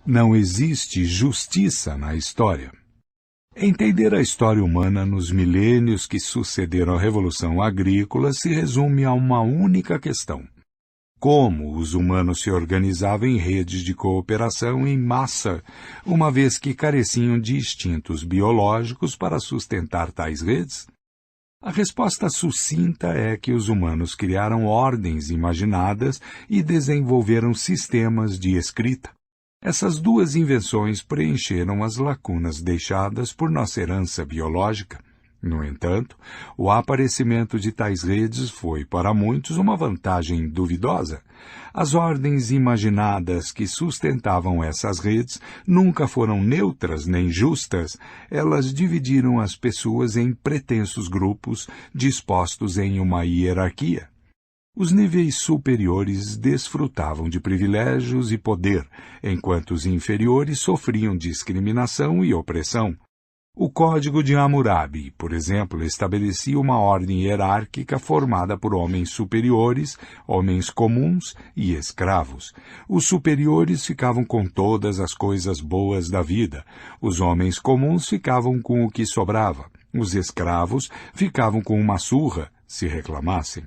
Não existe justiça na história. Entender a história humana nos milênios que sucederam à Revolução Agrícola se resume a uma única questão: como os humanos se organizavam em redes de cooperação em massa, uma vez que careciam de instintos biológicos para sustentar tais redes? A resposta sucinta é que os humanos criaram ordens imaginadas e desenvolveram sistemas de escrita. Essas duas invenções preencheram as lacunas deixadas por nossa herança biológica. No entanto, o aparecimento de tais redes foi, para muitos, uma vantagem duvidosa. As ordens imaginadas que sustentavam essas redes nunca foram neutras nem justas. Elas dividiram as pessoas em pretensos grupos dispostos em uma hierarquia. Os níveis superiores desfrutavam de privilégios e poder, enquanto os inferiores sofriam discriminação e opressão. O Código de Hammurabi, por exemplo, estabelecia uma ordem hierárquica formada por homens superiores, homens comuns e escravos. Os superiores ficavam com todas as coisas boas da vida. Os homens comuns ficavam com o que sobrava. Os escravos ficavam com uma surra, se reclamassem.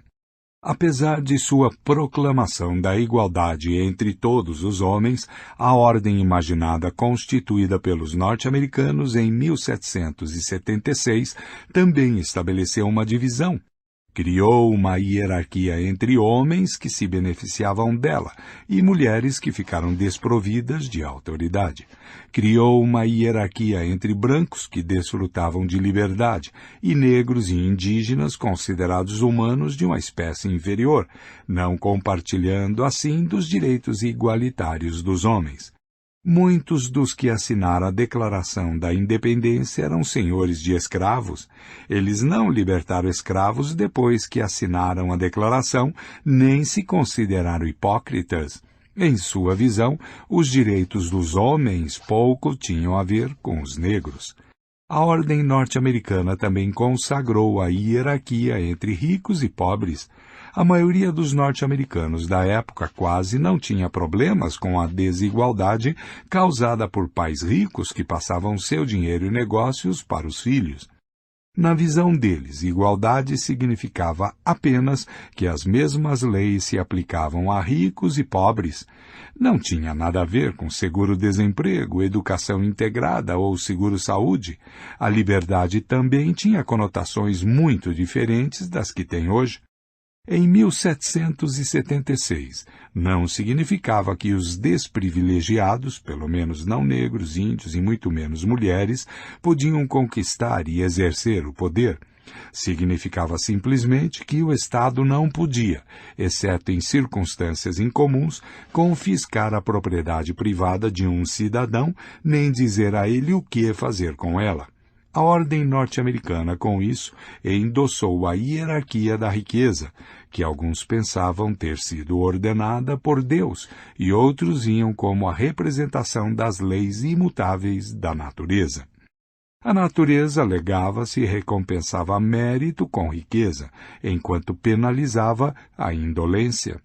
Apesar de sua proclamação da igualdade entre todos os homens, a ordem imaginada constituída pelos norte-americanos em 1776 também estabeleceu uma divisão. Criou uma hierarquia entre homens que se beneficiavam dela e mulheres que ficaram desprovidas de autoridade. Criou uma hierarquia entre brancos que desfrutavam de liberdade e negros e indígenas considerados humanos de uma espécie inferior, não compartilhando assim dos direitos igualitários dos homens. Muitos dos que assinaram a Declaração da Independência eram senhores de escravos. Eles não libertaram escravos depois que assinaram a Declaração, nem se consideraram hipócritas. Em sua visão, os direitos dos homens pouco tinham a ver com os negros. A ordem norte-americana também consagrou a hierarquia entre ricos e pobres. A maioria dos norte-americanos da época quase não tinha problemas com a desigualdade causada por pais ricos que passavam seu dinheiro e negócios para os filhos. Na visão deles, igualdade significava apenas que as mesmas leis se aplicavam a ricos e pobres. Não tinha nada a ver com seguro-desemprego, educação integrada ou seguro-saúde. A liberdade também tinha conotações muito diferentes das que tem hoje. Em 1776, não significava que os desprivilegiados, pelo menos não negros, índios e muito menos mulheres, podiam conquistar e exercer o poder. Significava simplesmente que o Estado não podia, exceto em circunstâncias incomuns, confiscar a propriedade privada de um cidadão, nem dizer a ele o que fazer com ela. A ordem norte-americana, com isso, endossou a hierarquia da riqueza, que alguns pensavam ter sido ordenada por Deus e outros iam como a representação das leis imutáveis da natureza. A natureza alegava-se e recompensava mérito com riqueza, enquanto penalizava a indolência.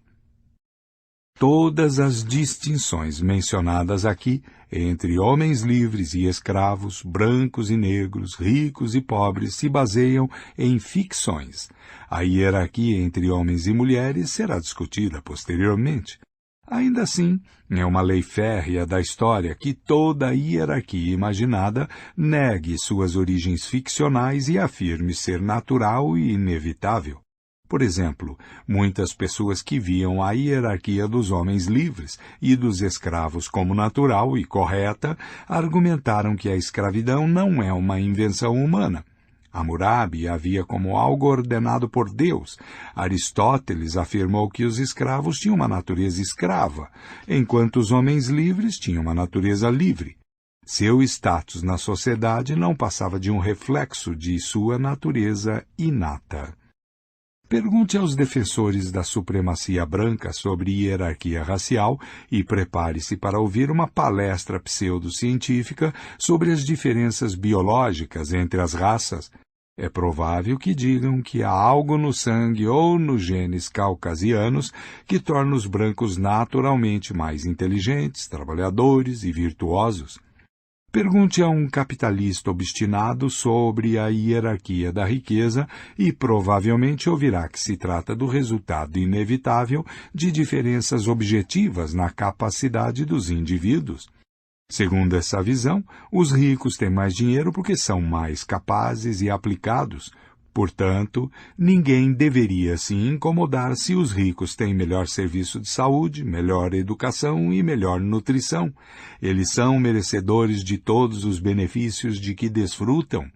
Todas as distinções mencionadas aqui, entre homens livres e escravos, brancos e negros, ricos e pobres, se baseiam em ficções. A hierarquia entre homens e mulheres será discutida posteriormente. Ainda assim, é uma lei férrea da história que toda hierarquia imaginada negue suas origens ficcionais e afirme ser natural e inevitável. Por exemplo, muitas pessoas que viam a hierarquia dos homens livres e dos escravos como natural e correta argumentaram que a escravidão não é uma invenção humana. Hammurabi a via como algo ordenado por Deus. Aristóteles afirmou que os escravos tinham uma natureza escrava, enquanto os homens livres tinham uma natureza livre. Seu status na sociedade não passava de um reflexo de sua natureza inata. Pergunte aos defensores da supremacia branca sobre hierarquia racial e prepare-se para ouvir uma palestra pseudocientífica sobre as diferenças biológicas entre as raças. É provável que digam que há algo no sangue ou nos genes caucasianos que torna os brancos naturalmente mais inteligentes, trabalhadores e virtuosos. Pergunte a um capitalista obstinado sobre a hierarquia da riqueza e provavelmente ouvirá que se trata do resultado inevitável de diferenças objetivas na capacidade dos indivíduos. Segundo essa visão, os ricos têm mais dinheiro porque são mais capazes e aplicados. Portanto, ninguém deveria se incomodar se os ricos têm melhor serviço de saúde, melhor educação e melhor nutrição. Eles são merecedores de todos os benefícios de que desfrutam.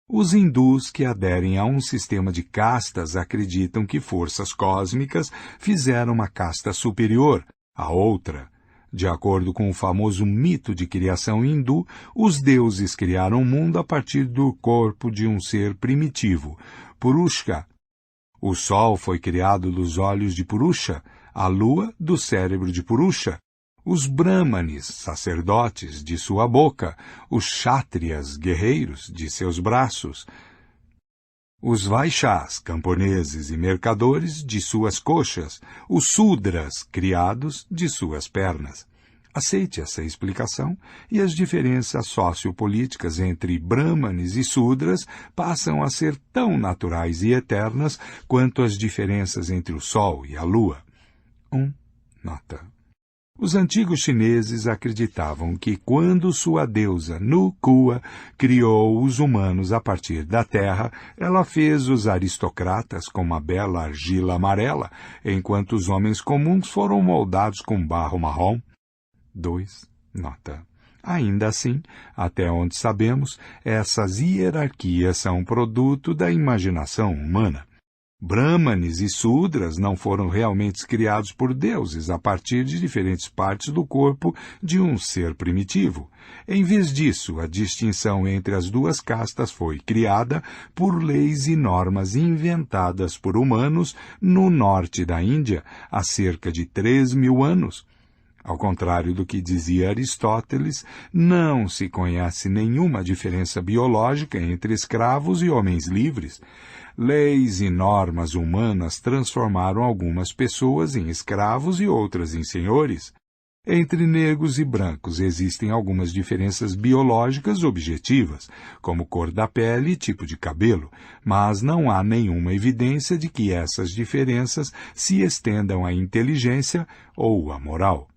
Os hindus que aderem a um sistema de castas acreditam que forças cósmicas fizeram uma casta superior à outra. De acordo com o famoso mito de criação hindu, os deuses criaram o mundo a partir do corpo de um ser primitivo, Purusha. O sol foi criado dos olhos de Purusha, a lua do cérebro de Purusha, os brahmanes, sacerdotes, de sua boca, os kshatriyas, guerreiros, de seus braços, os vaixás, camponeses e mercadores, de suas coxas, os sudras, criados, de suas pernas. Aceite essa explicação e as diferenças sociopolíticas entre brahmanes e sudras passam a ser tão naturais e eternas quanto as diferenças entre o sol e a lua. Nota. Os antigos chineses acreditavam que quando sua deusa Nukua criou os humanos a partir da terra, ela fez os aristocratas com uma bela argila amarela, enquanto os homens comuns foram moldados com barro marrom. 2. Nota. Ainda assim, até onde sabemos, essas hierarquias são produto da imaginação humana. Brahmanes e Sudras não foram realmente criados por deuses a partir de diferentes partes do corpo de um ser primitivo. Em vez disso, a distinção entre as duas castas foi criada por leis e normas inventadas por humanos no norte da Índia há cerca de 3.000 anos. Ao contrário do que dizia Aristóteles, não se conhece nenhuma diferença biológica entre escravos e homens livres. Leis e normas humanas transformaram algumas pessoas em escravos e outras em senhores. Entre negros e brancos existem algumas diferenças biológicas objetivas, como cor da pele e tipo de cabelo, mas não há nenhuma evidência de que essas diferenças se estendam à inteligência ou à moral.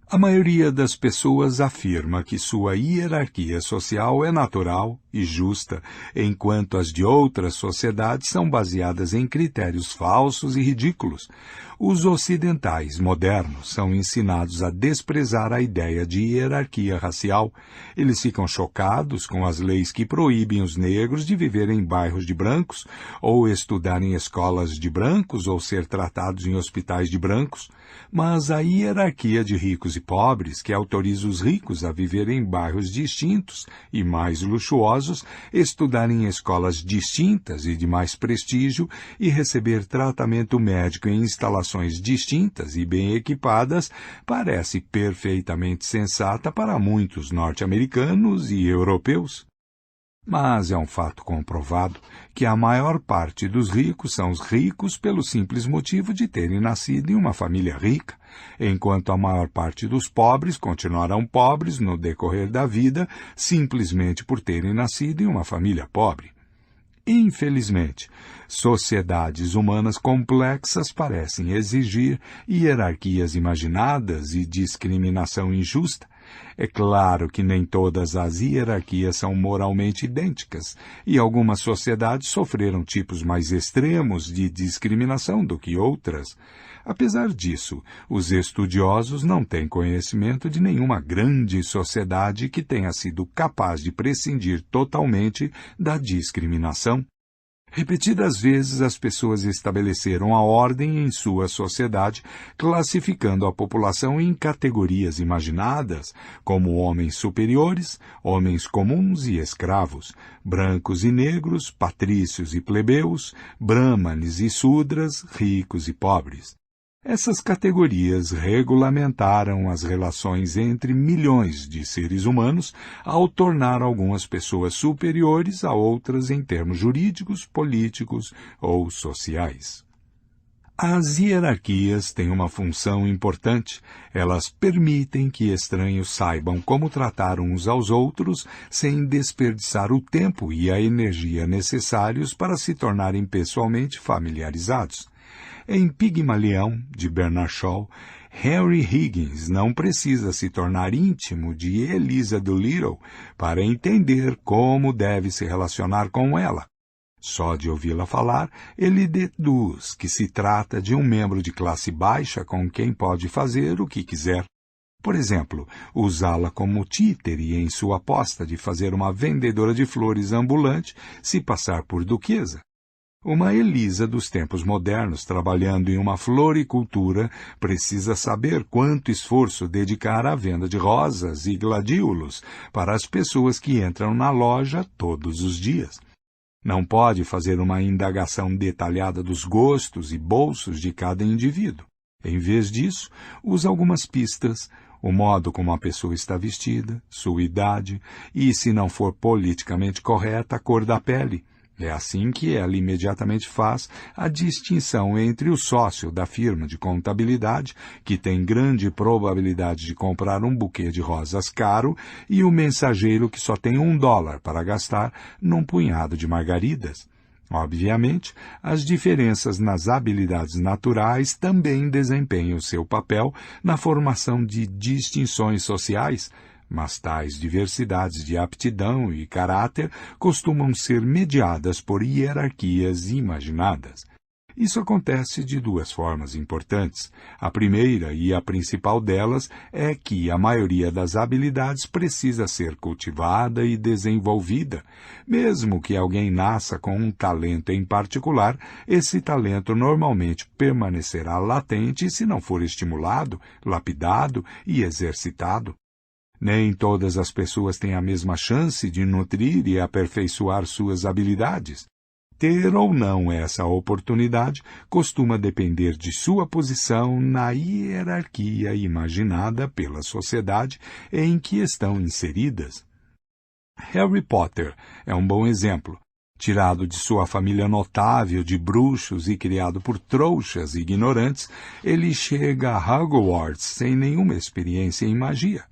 A maioria das pessoas afirma que sua hierarquia social é natural e justa, enquanto as de outras sociedades são baseadas em critérios falsos e ridículos. Os ocidentais modernos são ensinados a desprezar a ideia de hierarquia racial. Eles ficam chocados com as leis que proíbem os negros de viver em bairros de brancos, ou estudar em escolas de brancos, ou ser tratados em hospitais de brancos. Mas a hierarquia de ricos e pobres, que autoriza os ricos a viver em bairros distintos e mais luxuosos, estudar em escolas distintas e de mais prestígio e receber tratamento médico em instalações distintas e bem equipadas, parece perfeitamente sensata para muitos norte-americanos e europeus. Mas é um fato comprovado que a maior parte dos ricos são os ricos pelo simples motivo de terem nascido em uma família rica, enquanto a maior parte dos pobres continuarão pobres no decorrer da vida simplesmente por terem nascido em uma família pobre. Infelizmente, sociedades humanas complexas parecem exigir hierarquias imaginadas e discriminação injusta. É claro que nem todas as hierarquias são moralmente idênticas, e algumas sociedades sofreram tipos mais extremos de discriminação do que outras. Apesar disso, os estudiosos não têm conhecimento de nenhuma grande sociedade que tenha sido capaz de prescindir totalmente da discriminação. Repetidas vezes as pessoas estabeleceram a ordem em sua sociedade, classificando a população em categorias imaginadas, como homens superiores, homens comuns e escravos, brancos e negros, patrícios e plebeus, brahmanes e sudras, ricos e pobres. Essas categorias regulamentaram as relações entre milhões de seres humanos ao tornar algumas pessoas superiores a outras em termos jurídicos, políticos ou sociais. As hierarquias têm uma função importante. Elas permitem que estranhos saibam como tratar uns aos outros sem desperdiçar o tempo e a energia necessários para se tornarem pessoalmente familiarizados. Em Pigmalião, de Bernard Shaw, Henry Higgins não precisa se tornar íntimo de Eliza Doolittle para entender como deve se relacionar com ela. Só de ouvi-la falar, ele deduz que se trata de um membro de classe baixa com quem pode fazer o que quiser. Por exemplo, usá-la como títere em sua aposta de fazer uma vendedora de flores ambulante se passar por duquesa. Uma Elisa dos tempos modernos trabalhando em uma floricultura precisa saber quanto esforço dedicar à venda de rosas e gladiolos para as pessoas que entram na loja todos os dias. Não pode fazer uma indagação detalhada dos gostos e bolsos de cada indivíduo. Em vez disso, usa algumas pistas, o modo como a pessoa está vestida, sua idade e, se não for politicamente correta, a cor da pele. É assim que ela imediatamente faz a distinção entre o sócio da firma de contabilidade, que tem grande probabilidade de comprar um buquê de rosas caro, e o mensageiro que só tem $1 para gastar num punhado de margaridas. Obviamente, as diferenças nas habilidades naturais também desempenham seu papel na formação de distinções sociais, mas tais diversidades de aptidão e caráter costumam ser mediadas por hierarquias imaginadas. Isso acontece de duas formas importantes. A primeira e a principal delas é que a maioria das habilidades precisa ser cultivada e desenvolvida. Mesmo que alguém nasça com um talento em particular, esse talento normalmente permanecerá latente se não for estimulado, lapidado e exercitado. Nem todas as pessoas têm a mesma chance de nutrir e aperfeiçoar suas habilidades. Ter ou não essa oportunidade costuma depender de sua posição na hierarquia imaginada pela sociedade em que estão inseridas. Harry Potter é um bom exemplo. Tirado de sua família notável de bruxos e criado por trouxas ignorantes, ele chega a Hogwarts sem nenhuma experiência em magia.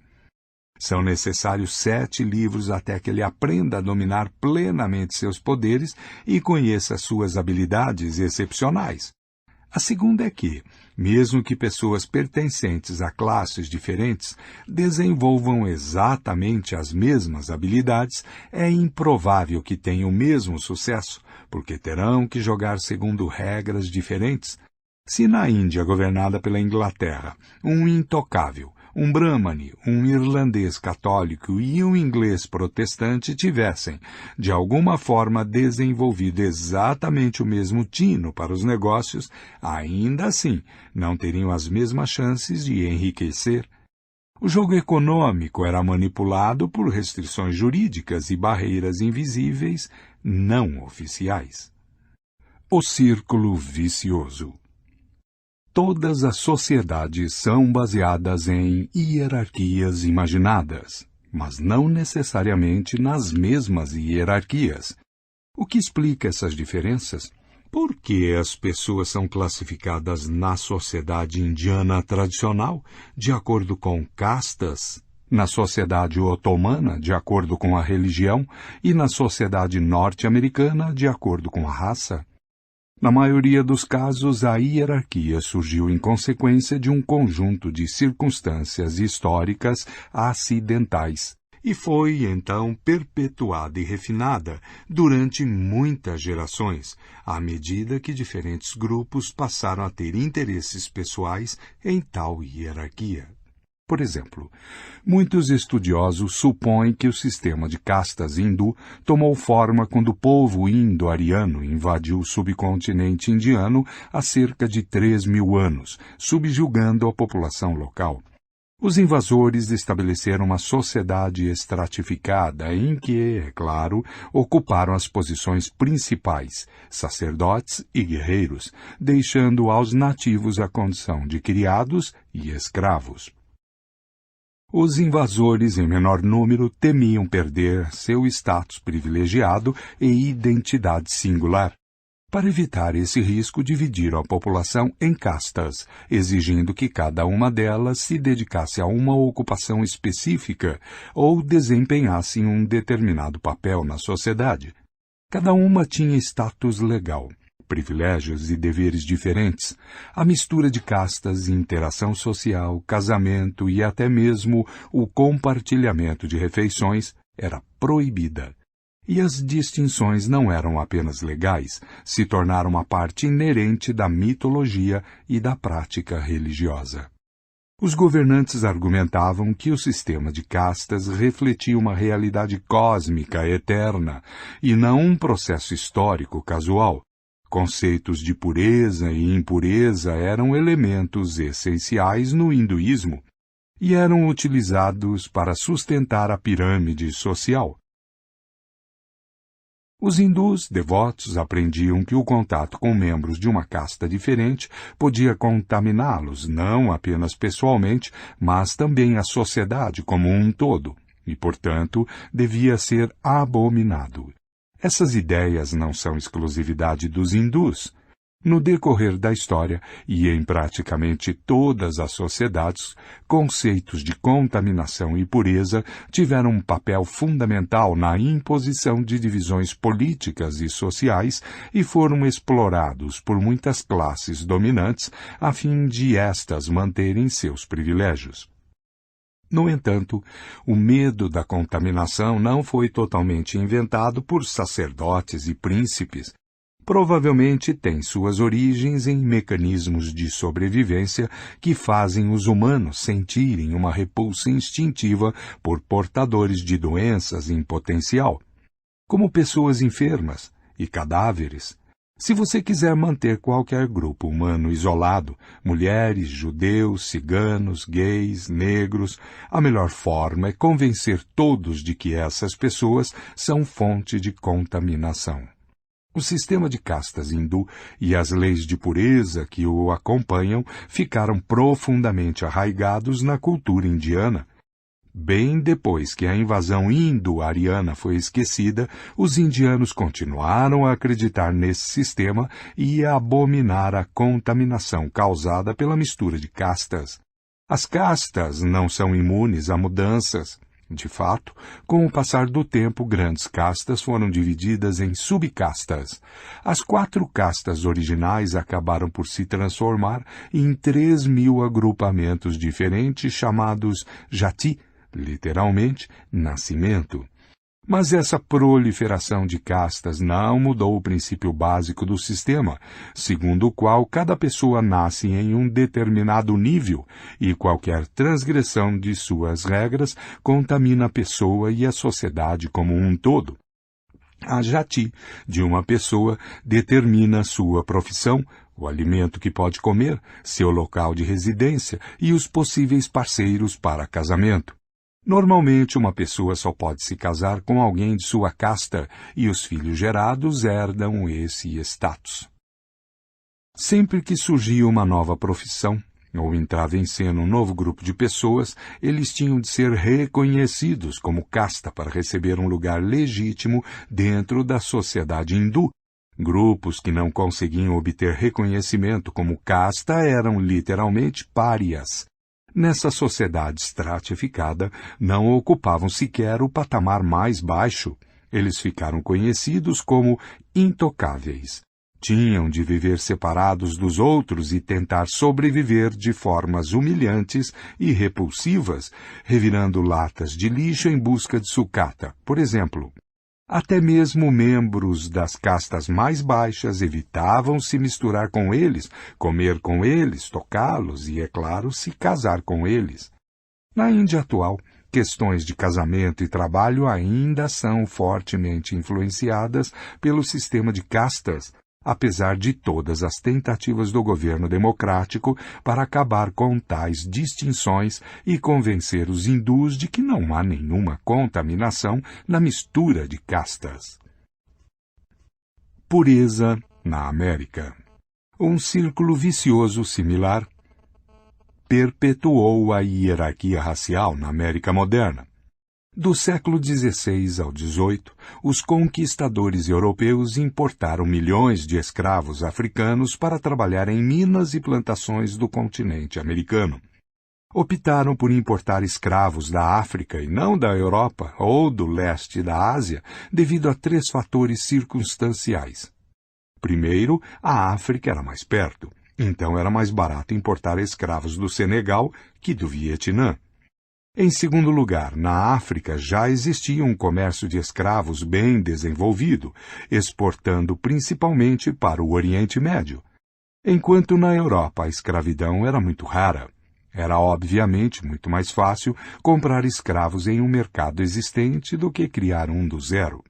São necessários 7 livros até que ele aprenda a dominar plenamente seus poderes e conheça suas habilidades excepcionais. A segunda é que, mesmo que pessoas pertencentes a classes diferentes desenvolvam exatamente as mesmas habilidades, é improvável que tenham o mesmo sucesso, porque terão que jogar segundo regras diferentes. Se na Índia governada pela Inglaterra, um intocável, um brahmane, um irlandês católico e um inglês protestante tivessem, de alguma forma, desenvolvido exatamente o mesmo tino para os negócios, ainda assim não teriam as mesmas chances de enriquecer. O jogo econômico era manipulado por restrições jurídicas e barreiras invisíveis não oficiais. O círculo vicioso. Todas as sociedades são baseadas em hierarquias imaginadas, mas não necessariamente nas mesmas hierarquias. O que explica essas diferenças? Por que as pessoas são classificadas na sociedade indiana tradicional de acordo com castas, na sociedade otomana de acordo com a religião e na sociedade norte-americana de acordo com a raça? Na maioria dos casos, a hierarquia surgiu em consequência de um conjunto de circunstâncias históricas acidentais e foi, então, perpetuada e refinada durante muitas gerações, à medida que diferentes grupos passaram a ter interesses pessoais em tal hierarquia. Por exemplo, muitos estudiosos supõem que o sistema de castas hindu tomou forma quando o povo indo-ariano invadiu o subcontinente indiano há cerca de 3.000 anos, subjugando a população local. Os invasores estabeleceram uma sociedade estratificada em que, é claro, ocuparam as posições principais, sacerdotes e guerreiros, deixando aos nativos a condição de criados e escravos. Os invasores, em menor número, temiam perder seu status privilegiado e identidade singular. Para evitar esse risco, dividiram a população em castas, exigindo que cada uma delas se dedicasse a uma ocupação específica ou desempenhasse um determinado papel na sociedade. Cada uma tinha status legal, privilégios e deveres diferentes. A mistura de castas, interação social, casamento e até mesmo o compartilhamento de refeições era proibida. E as distinções não eram apenas legais, se tornaram uma parte inerente da mitologia e da prática religiosa. Os governantes argumentavam que o sistema de castas refletia uma realidade cósmica eterna e não um processo histórico casual. Conceitos de pureza e impureza eram elementos essenciais no hinduísmo e eram utilizados para sustentar a pirâmide social. Os hindus devotos aprendiam que o contato com membros de uma casta diferente podia contaminá-los, não apenas pessoalmente, mas também a sociedade como um todo, e, portanto, devia ser abominado. Essas ideias não são exclusividade dos hindus. No decorrer da história, e em praticamente todas as sociedades, conceitos de contaminação e pureza tiveram um papel fundamental na imposição de divisões políticas e sociais e foram explorados por muitas classes dominantes a fim de estas manterem seus privilégios. No entanto, o medo da contaminação não foi totalmente inventado por sacerdotes e príncipes. Provavelmente tem suas origens em mecanismos de sobrevivência que fazem os humanos sentirem uma repulsa instintiva por portadores de doenças em potencial, como pessoas enfermas e cadáveres. Se você quiser manter qualquer grupo humano isolado, mulheres, judeus, ciganos, gays, negros, a melhor forma é convencer todos de que essas pessoas são fonte de contaminação. O sistema de castas hindu e as leis de pureza que o acompanham ficaram profundamente arraigados na cultura indiana. Bem depois que a invasão indo-ariana foi esquecida, os indianos continuaram a acreditar nesse sistema e a abominar a contaminação causada pela mistura de castas. As castas não são imunes a mudanças. De fato, com o passar do tempo, grandes castas foram divididas em subcastas. As 4 castas originais acabaram por se transformar em 3.000 agrupamentos diferentes chamados jati, literalmente, nascimento. Mas essa proliferação de castas não mudou o princípio básico do sistema, segundo o qual cada pessoa nasce em um determinado nível e qualquer transgressão de suas regras contamina a pessoa e a sociedade como um todo. A jati de uma pessoa determina sua profissão, o alimento que pode comer, seu local de residência e os possíveis parceiros para casamento. Normalmente, uma pessoa só pode se casar com alguém de sua casta e os filhos gerados herdam esse status. Sempre que surgia uma nova profissão, ou entrava em cena um novo grupo de pessoas, eles tinham de ser reconhecidos como casta para receber um lugar legítimo dentro da sociedade hindu. Grupos que não conseguiam obter reconhecimento como casta eram literalmente párias. Nessa sociedade estratificada, não ocupavam sequer o patamar mais baixo. Eles ficaram conhecidos como intocáveis. Tinham de viver separados dos outros e tentar sobreviver de formas humilhantes e repulsivas, revirando latas de lixo em busca de sucata, por exemplo. Até mesmo membros das castas mais baixas evitavam se misturar com eles, comer com eles, tocá-los e, é claro, se casar com eles. Na Índia atual, questões de casamento e trabalho ainda são fortemente influenciadas pelo sistema de castas, apesar de todas as tentativas do governo democrático para acabar com tais distinções e convencer os hindus de que não há nenhuma contaminação na mistura de castas. Pureza na América. Um círculo vicioso similar perpetuou a hierarquia racial na América moderna. Do século XVI ao XVIII, os conquistadores europeus importaram milhões de escravos africanos para trabalhar em minas e plantações do continente americano. Optaram por importar escravos da África e não da Europa ou do leste da Ásia devido a 3 fatores circunstanciais. Primeiro, a África era mais perto, então era mais barato importar escravos do Senegal que do Vietnã. Em segundo lugar, na África já existia um comércio de escravos bem desenvolvido, exportando principalmente para o Oriente Médio. Enquanto na Europa a escravidão era muito rara. Era obviamente muito mais fácil comprar escravos em um mercado existente do que criar um do zero.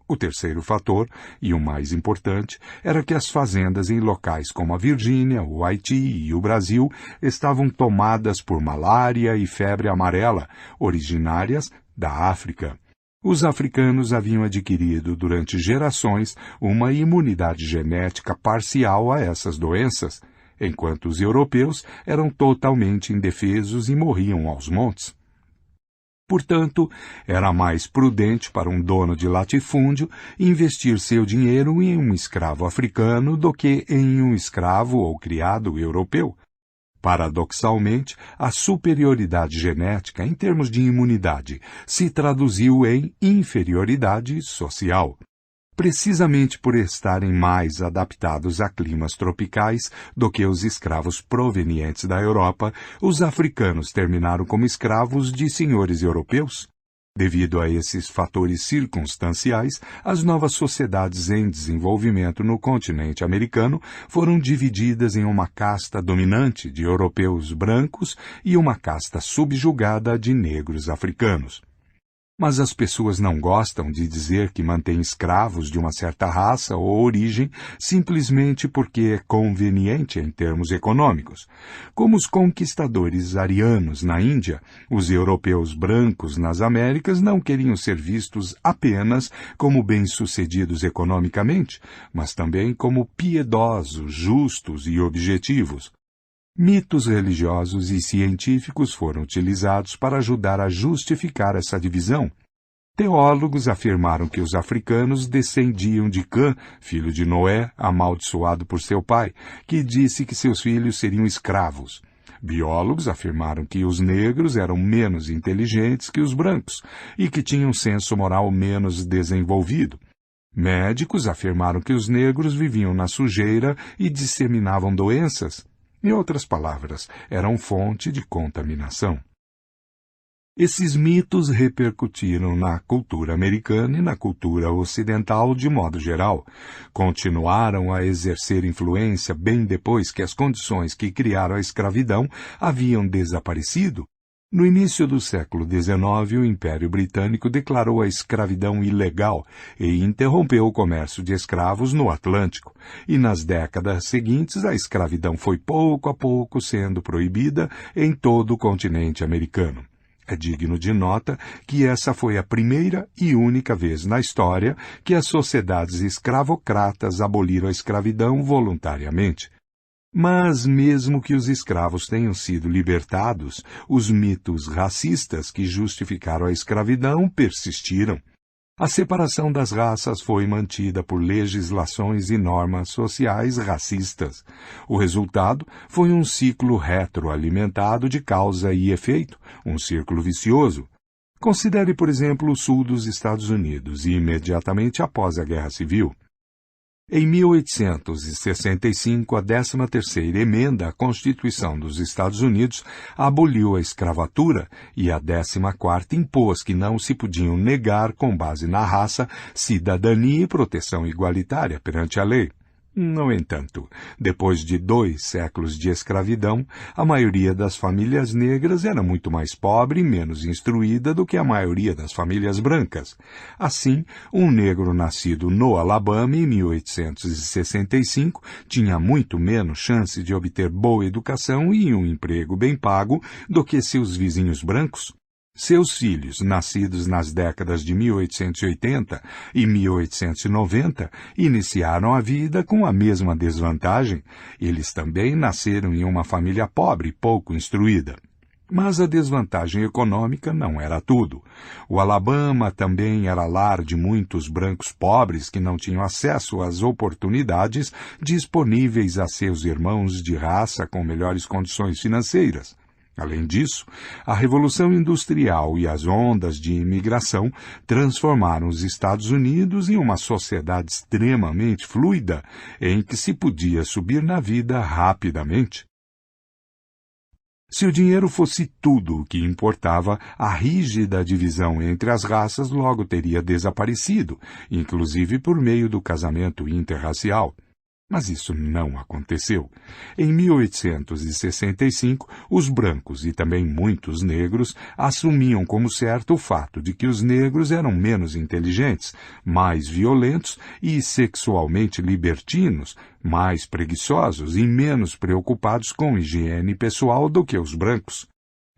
O terceiro fator, e o mais importante, era que as fazendas em locais como a Virgínia, o Haiti e o Brasil estavam tomadas por malária e febre amarela, originárias da África. Os africanos haviam adquirido durante gerações uma imunidade genética parcial a essas doenças, enquanto os europeus eram totalmente indefesos e morriam aos montes. Portanto, era mais prudente para um dono de latifúndio investir seu dinheiro em um escravo africano do que em um escravo ou criado europeu. Paradoxalmente, a superioridade genética em termos de imunidade se traduziu em inferioridade social. Precisamente por estarem mais adaptados a climas tropicais do que os escravos provenientes da Europa, os africanos terminaram como escravos de senhores europeus. Devido a esses fatores circunstanciais, as novas sociedades em desenvolvimento no continente americano foram divididas em uma casta dominante de europeus brancos e uma casta subjugada de negros africanos. Mas as pessoas não gostam de dizer que mantêm escravos de uma certa raça ou origem simplesmente porque é conveniente em termos econômicos. Como os conquistadores arianos na Índia, os europeus brancos nas Américas não queriam ser vistos apenas como bem-sucedidos economicamente, mas também como piedosos, justos e objetivos. Mitos religiosos e científicos foram utilizados para ajudar a justificar essa divisão. Teólogos afirmaram que os africanos descendiam de Cã, filho de Noé, amaldiçoado por seu pai, que disse que seus filhos seriam escravos. Biólogos afirmaram que os negros eram menos inteligentes que os brancos e que tinham um senso moral menos desenvolvido. Médicos afirmaram que os negros viviam na sujeira e disseminavam doenças. Em outras palavras, eram fonte de contaminação. Esses mitos repercutiram na cultura americana e na cultura ocidental de modo geral. Continuaram a exercer influência bem depois que as condições que criaram a escravidão haviam desaparecido. No início do século XIX, o Império Britânico declarou a escravidão ilegal e interrompeu o comércio de escravos no Atlântico, e nas décadas seguintes a escravidão foi pouco a pouco sendo proibida em todo o continente americano. É digno de nota que essa foi a primeira e única vez na história que as sociedades escravocratas aboliram a escravidão voluntariamente. Mas, mesmo que os escravos tenham sido libertados, os mitos racistas que justificaram a escravidão persistiram. A separação das raças foi mantida por legislações e normas sociais racistas. O resultado foi um ciclo retroalimentado de causa e efeito, um círculo vicioso. Considere, por exemplo, o sul dos Estados Unidos, imediatamente após a Guerra Civil. Em 1865, a 13ª emenda à Constituição dos Estados Unidos aboliu a escravatura e a 14ª impôs que não se podiam negar, com base na raça, cidadania e proteção igualitária perante a lei. No entanto, depois de 2 séculos de escravidão, a maioria das famílias negras era muito mais pobre e menos instruída do que a maioria das famílias brancas. Assim, um negro nascido no Alabama em 1865 tinha muito menos chance de obter boa educação e um emprego bem pago do que seus vizinhos brancos. Seus filhos, nascidos nas décadas de 1880 e 1890, iniciaram a vida com a mesma desvantagem. Eles também nasceram em uma família pobre e pouco instruída. Mas a desvantagem econômica não era tudo. O Alabama também era lar de muitos brancos pobres que não tinham acesso às oportunidades disponíveis a seus irmãos de raça com melhores condições financeiras. Além disso, a Revolução Industrial e as ondas de imigração transformaram os Estados Unidos em uma sociedade extremamente fluida, em que se podia subir na vida rapidamente. Se o dinheiro fosse tudo o que importava, a rígida divisão entre as raças logo teria desaparecido, inclusive por meio do casamento interracial. Mas isso não aconteceu. Em 1865, os brancos e também muitos negros assumiam como certo o fato de que os negros eram menos inteligentes, mais violentos e sexualmente libertinos, mais preguiçosos e menos preocupados com higiene pessoal do que os brancos.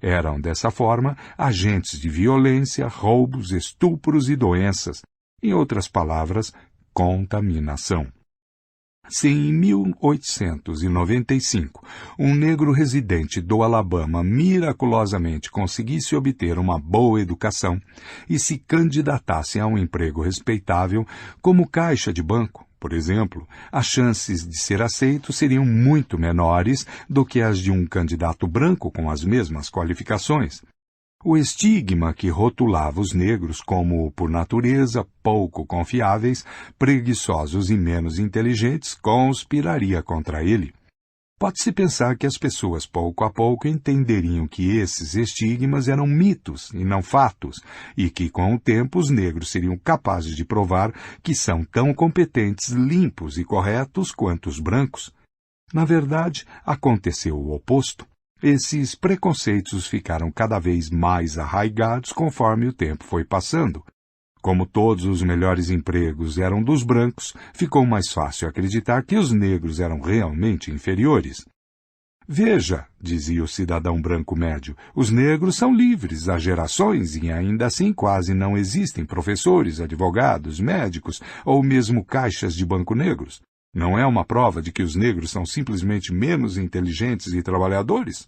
Eram, dessa forma, agentes de violência, roubos, estupros e doenças. Em outras palavras, contaminação. Se em 1895 um negro residente do Alabama miraculosamente conseguisse obter uma boa educação e se candidatasse a um emprego respeitável como caixa de banco, por exemplo, as chances de ser aceito seriam muito menores do que as de um candidato branco com as mesmas qualificações. O estigma que rotulava os negros como, por natureza, pouco confiáveis, preguiçosos e menos inteligentes, conspiraria contra ele. Pode-se pensar que as pessoas pouco a pouco entenderiam que esses estigmas eram mitos e não fatos, e que com o tempo os negros seriam capazes de provar que são tão competentes, limpos e corretos quanto os brancos. Na verdade, aconteceu o oposto. Esses preconceitos ficaram cada vez mais arraigados conforme o tempo foi passando. Como todos os melhores empregos eram dos brancos, ficou mais fácil acreditar que os negros eram realmente inferiores. Veja, dizia o cidadão branco médio, os negros são livres há gerações e ainda assim quase não existem professores, advogados, médicos ou mesmo caixas de banco negros. Não é uma prova de que os negros são simplesmente menos inteligentes e trabalhadores?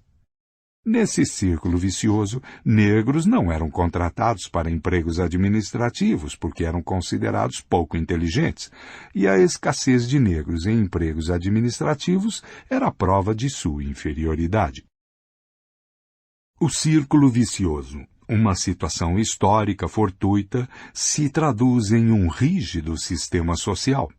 Nesse círculo vicioso, negros não eram contratados para empregos administrativos porque eram considerados pouco inteligentes, e a escassez de negros em empregos administrativos era prova de sua inferioridade. O círculo vicioso, uma situação histórica fortuita, se traduz em um rígido sistema social.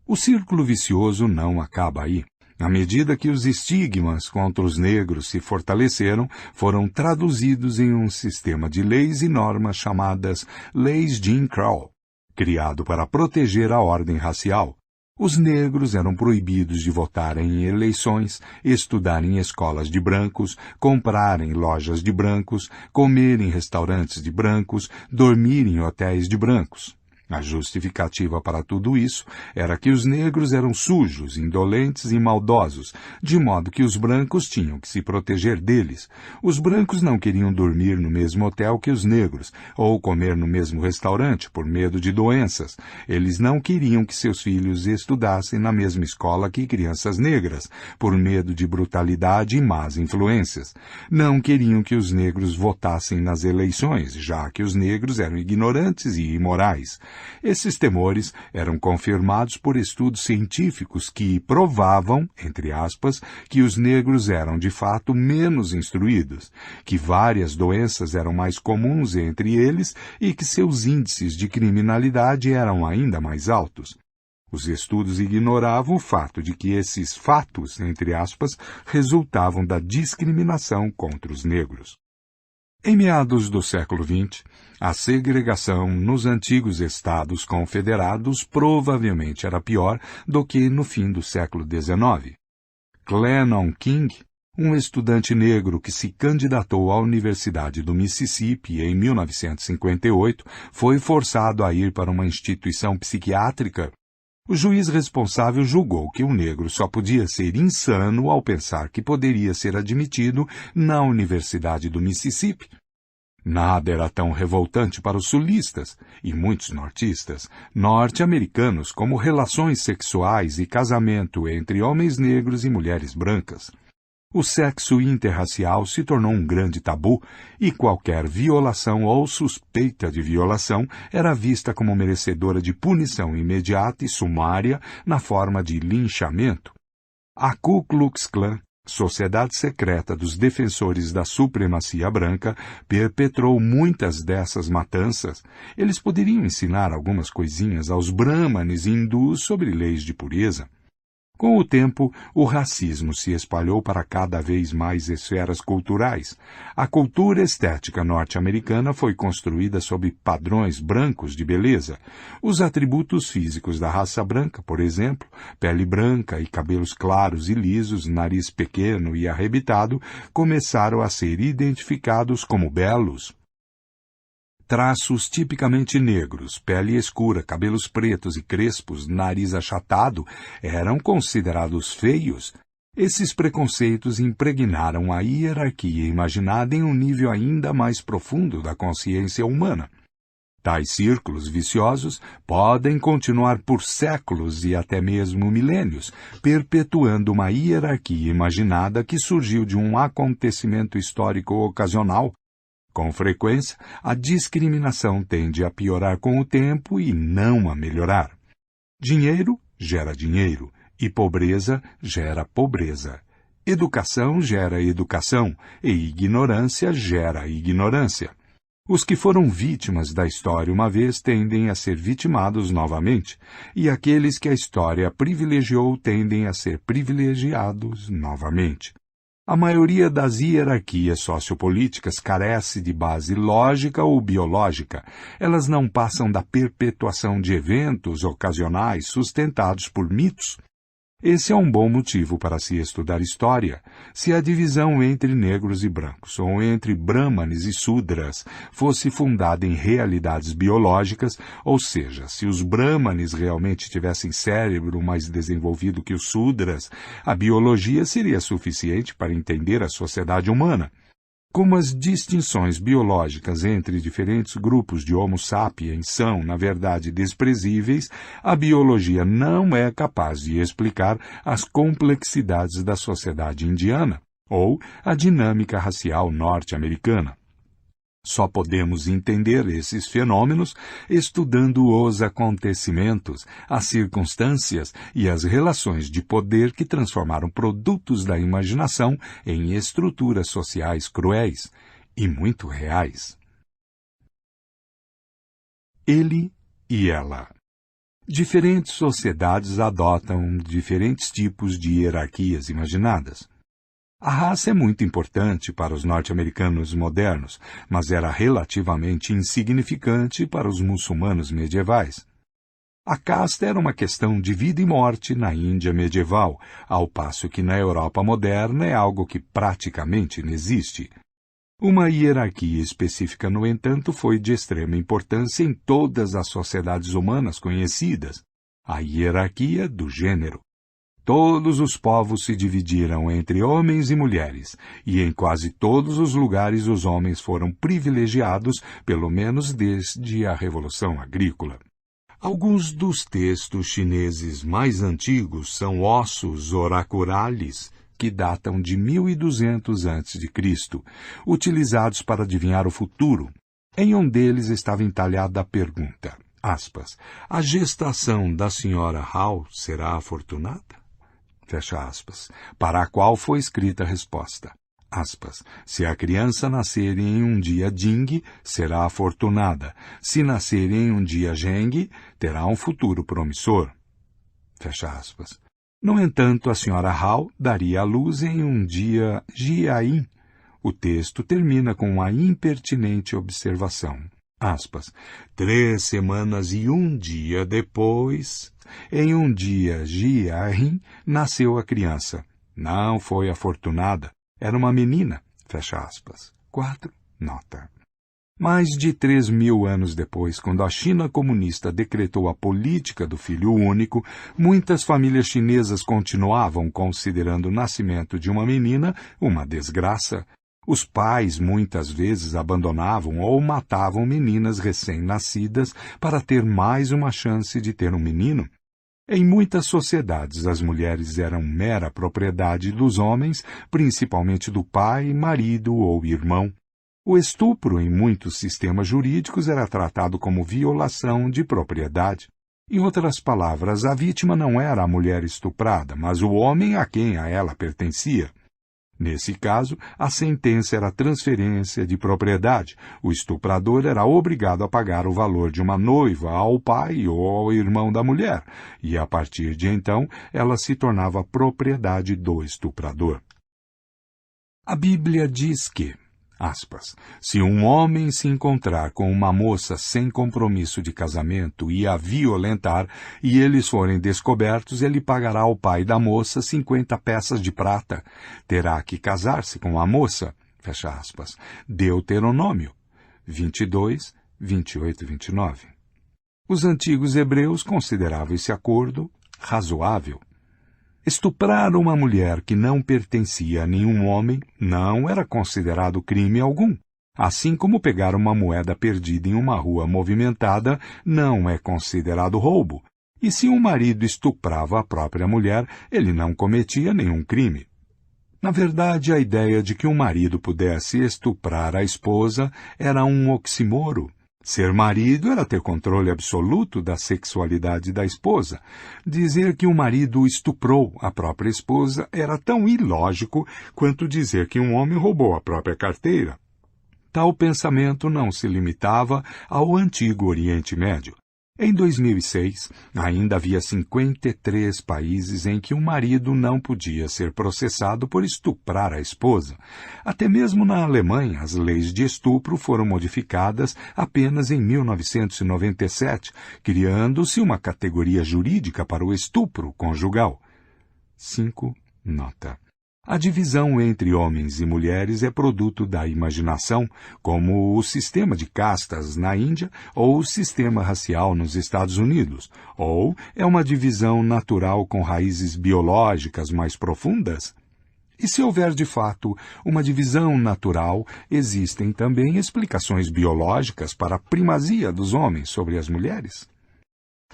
O círculo vicioso não acaba aí. À medida que os estigmas contra os negros se fortaleceram, foram traduzidos em um sistema de leis e normas chamadas Leis Jim Crow, criado para proteger a ordem racial. Os negros eram proibidos de votar em eleições, estudar em escolas de brancos, comprar em lojas de brancos, comer em restaurantes de brancos, dormir em hotéis de brancos. A justificativa para tudo isso era que os negros eram sujos, indolentes e maldosos, de modo que os brancos tinham que se proteger deles. Os brancos não queriam dormir no mesmo hotel que os negros, ou comer no mesmo restaurante por medo de doenças. Eles não queriam que seus filhos estudassem na mesma escola que crianças negras, por medo de brutalidade e más influências. Não queriam que os negros votassem nas eleições, já que os negros eram ignorantes e imorais. Esses temores eram confirmados por estudos científicos que provavam, entre aspas, que os negros eram de fato menos instruídos, que várias doenças eram mais comuns entre eles e que seus índices de criminalidade eram ainda mais altos. Os estudos ignoravam o fato de que esses fatos, entre aspas, resultavam da discriminação contra os negros. Em meados do século XX, a segregação nos antigos estados confederados provavelmente era pior do que no fim do século XIX. Clennon King, um estudante negro que se candidatou à Universidade do Mississippi em 1958, foi forçado a ir para uma instituição psiquiátrica. O juiz responsável julgou que o negro só podia ser insano ao pensar que poderia ser admitido na Universidade do Mississippi. Nada era tão revoltante para os sulistas e muitos nortistas, norte-americanos, como relações sexuais e casamento entre homens negros e mulheres brancas. O sexo interracial se tornou um grande tabu e qualquer violação ou suspeita de violação era vista como merecedora de punição imediata e sumária na forma de linchamento. A Ku Klux Klan, Sociedade Secreta dos Defensores da Supremacia Branca, perpetrou muitas dessas matanças. Eles poderiam ensinar algumas coisinhas aos brahmanes hindus sobre leis de pureza. Com o tempo, o racismo se espalhou para cada vez mais esferas culturais. A cultura estética norte-americana foi construída sob padrões brancos de beleza. Os atributos físicos da raça branca, por exemplo, pele branca e cabelos claros e lisos, nariz pequeno e arrebitado, começaram a ser identificados como belos. Traços tipicamente negros, pele escura, cabelos pretos e crespos, nariz achatado, eram considerados feios. Esses preconceitos impregnaram a hierarquia imaginada em um nível ainda mais profundo da consciência humana. Tais círculos viciosos podem continuar por séculos e até mesmo milênios, perpetuando uma hierarquia imaginada que surgiu de um acontecimento histórico ocasional. Com frequência, a discriminação tende a piorar com o tempo e não a melhorar. Dinheiro gera dinheiro e pobreza gera pobreza. Educação gera educação e ignorância gera ignorância. Os que foram vítimas da história uma vez tendem a ser vitimados novamente, e aqueles que a história privilegiou tendem a ser privilegiados novamente. A maioria das hierarquias sociopolíticas carece de base lógica ou biológica. Elas não passam da perpetuação de eventos ocasionais sustentados por mitos. Esse é um bom motivo para se estudar história. Se a divisão entre negros e brancos, ou entre brahmanes e sudras, fosse fundada em realidades biológicas, ou seja, se os brahmanes realmente tivessem cérebro mais desenvolvido que os sudras, a biologia seria suficiente para entender a sociedade humana. Como as distinções biológicas entre diferentes grupos de Homo sapiens são, na verdade, desprezíveis, a biologia não é capaz de explicar as complexidades da sociedade indiana ou a dinâmica racial norte-americana. Só podemos entender esses fenômenos estudando os acontecimentos, as circunstâncias e as relações de poder que transformaram produtos da imaginação em estruturas sociais cruéis e muito reais. Ele e ela. Diferentes sociedades adotam diferentes tipos de hierarquias imaginadas. A raça é muito importante para os norte-americanos modernos, mas era relativamente insignificante para os muçulmanos medievais. A casta era uma questão de vida e morte na Índia medieval, ao passo que na Europa moderna é algo que praticamente não existe. Uma hierarquia específica, no entanto, foi de extrema importância em todas as sociedades humanas conhecidas, a hierarquia do gênero. Todos os povos se dividiram entre homens e mulheres, e em quase todos os lugares os homens foram privilegiados, pelo menos desde a Revolução Agrícola. Alguns dos textos chineses mais antigos são ossos oraculares, que datam de 1200 a.C., utilizados para adivinhar o futuro. Em um deles estava entalhada a pergunta, aspas, a gestação da senhora Hao será afortunada? Fecha aspas, para a qual foi escrita a resposta, aspas, se a criança nascer em um dia Jing, será afortunada, se nascer em um dia Zheng, terá um futuro promissor. Fecha aspas. No entanto, a senhora Hao daria à luz em um dia Jiayin, O texto termina com a impertinente observação. Aspas, 3 semanas e 1 dia depois, em um dia Giarrim, nasceu a criança. Não foi afortunada, era uma menina. Fecha aspas. 4. Nota. Mais de 3.000 anos depois, quando a China comunista decretou a política do filho único, muitas famílias chinesas continuavam considerando o nascimento de uma menina uma desgraça. Os pais muitas vezes abandonavam ou matavam meninas recém-nascidas para ter mais uma chance de ter um menino. Em muitas sociedades, as mulheres eram mera propriedade dos homens, principalmente do pai, marido ou irmão. O estupro em muitos sistemas jurídicos era tratado como violação de propriedade. Em outras palavras, a vítima não era a mulher estuprada, mas o homem a quem a ela pertencia. Nesse caso, a sentença era transferência de propriedade. O estuprador era obrigado a pagar o valor de uma noiva ao pai ou ao irmão da mulher, e a partir de então ela se tornava propriedade do estuprador. A Bíblia diz que, aspas, se um homem se encontrar com uma moça sem compromisso de casamento e a violentar, e eles forem descobertos, ele pagará ao pai da moça 50 peças de prata. Terá que casar-se com a moça. Fecha aspas. Deuteronômio 22, 28 e 29. Os antigos hebreus consideravam esse acordo razoável. Estuprar uma mulher que não pertencia a nenhum homem não era considerado crime algum, assim como pegar uma moeda perdida em uma rua movimentada não é considerado roubo. E se um marido estuprava a própria mulher, ele não cometia nenhum crime. Na verdade, a ideia de que um marido pudesse estuprar a esposa era um oxímoro. Ser marido era ter controle absoluto da sexualidade da esposa. Dizer que o marido estuprou a própria esposa era tão ilógico quanto dizer que um homem roubou a própria carteira. Tal pensamento não se limitava ao antigo Oriente Médio. Em 2006, ainda havia 53 países em que um marido não podia ser processado por estuprar a esposa. Até mesmo na Alemanha, as leis de estupro foram modificadas apenas em 1997, criando-se uma categoria jurídica para o estupro conjugal. 5. Nota. A divisão entre homens e mulheres é produto da imaginação, como o sistema de castas na Índia ou o sistema racial nos Estados Unidos, ou é uma divisão natural com raízes biológicas mais profundas? E se houver de fato uma divisão natural, existem também explicações biológicas para a primazia dos homens sobre as mulheres?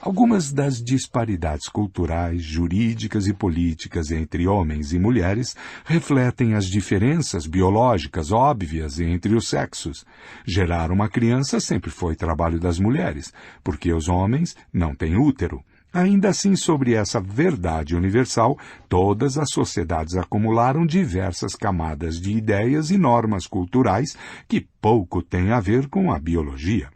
Algumas das disparidades culturais, jurídicas e políticas entre homens e mulheres refletem as diferenças biológicas óbvias entre os sexos. Gerar uma criança sempre foi trabalho das mulheres, porque os homens não têm útero. Ainda assim, sobre essa verdade universal, todas as sociedades acumularam diversas camadas de ideias e normas culturais que pouco têm a ver com a biologia.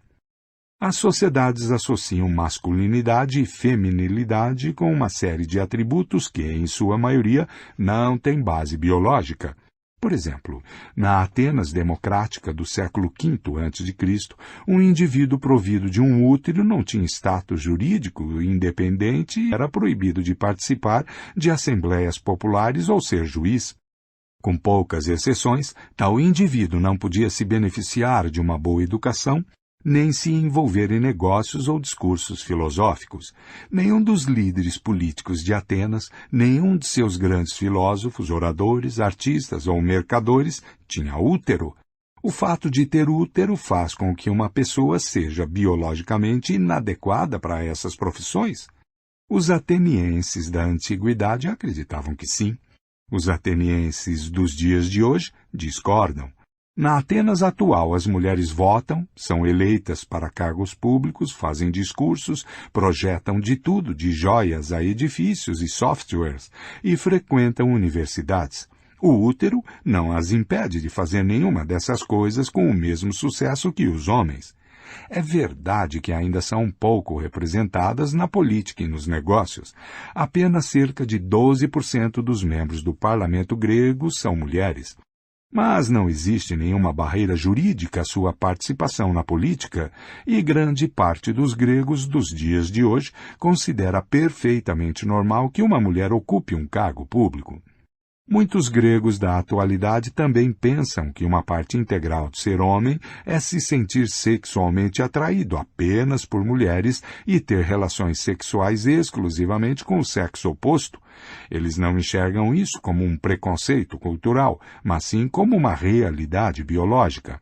As sociedades associam masculinidade e feminilidade com uma série de atributos que, em sua maioria, não têm base biológica. Por exemplo, na Atenas democrática do século V a.C., um indivíduo provido de um útero não tinha status jurídico independente e era proibido de participar de assembleias populares ou ser juiz. Com poucas exceções, tal indivíduo não podia se beneficiar de uma boa educação, nem se envolver em negócios ou discursos filosóficos. Nenhum dos líderes políticos de Atenas, nenhum de seus grandes filósofos, oradores, artistas ou mercadores tinha útero. O fato de ter útero faz com que uma pessoa seja biologicamente inadequada para essas profissões? Os atenienses da antiguidade acreditavam que sim. Os atenienses dos dias de hoje discordam. Na Atenas atual, as mulheres votam, são eleitas para cargos públicos, fazem discursos, projetam de tudo, de joias a edifícios e softwares, e frequentam universidades. O útero não as impede de fazer nenhuma dessas coisas com o mesmo sucesso que os homens. É verdade que ainda são pouco representadas na política e nos negócios. Apenas cerca de 12% dos membros do parlamento grego são mulheres. Mas não existe nenhuma barreira jurídica à sua participação na política, e grande parte dos gregos dos dias de hoje considera perfeitamente normal que uma mulher ocupe um cargo público. Muitos gregos da atualidade também pensam que uma parte integral de ser homem é se sentir sexualmente atraído apenas por mulheres e ter relações sexuais exclusivamente com o sexo oposto. Eles não enxergam isso como um preconceito cultural, mas sim como uma realidade biológica.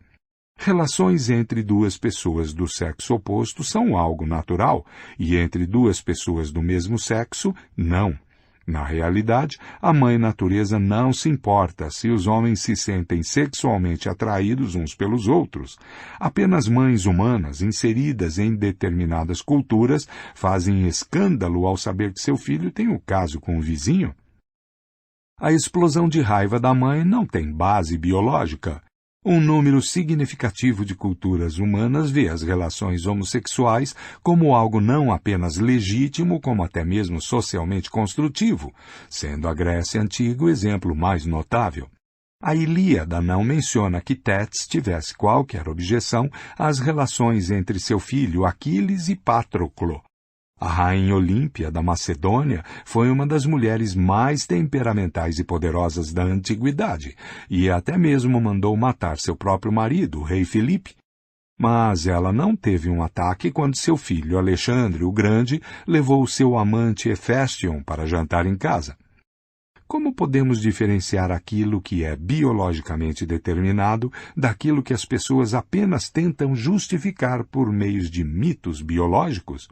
Relações entre duas pessoas do sexo oposto são algo natural, e entre duas pessoas do mesmo sexo, não. Na realidade, a Mãe Natureza não se importa se os homens se sentem sexualmente atraídos uns pelos outros. Apenas mães humanas inseridas em determinadas culturas fazem escândalo ao saber que seu filho tem um caso com o vizinho. A explosão de raiva da mãe não tem base biológica. Um número significativo de culturas humanas vê as relações homossexuais como algo não apenas legítimo, como até mesmo socialmente construtivo, sendo a Grécia Antiga o exemplo mais notável. A Ilíada não menciona que Tétis tivesse qualquer objeção às relações entre seu filho Aquiles e Patroclo. A rainha Olímpia da Macedônia foi uma das mulheres mais temperamentais e poderosas da antiguidade, e até mesmo mandou matar seu próprio marido, o rei Filipe. Mas ela não teve um ataque quando seu filho Alexandre o Grande levou seu amante Heféstion para jantar em casa. Como podemos diferenciar aquilo que é biologicamente determinado daquilo que as pessoas apenas tentam justificar por meios de mitos biológicos?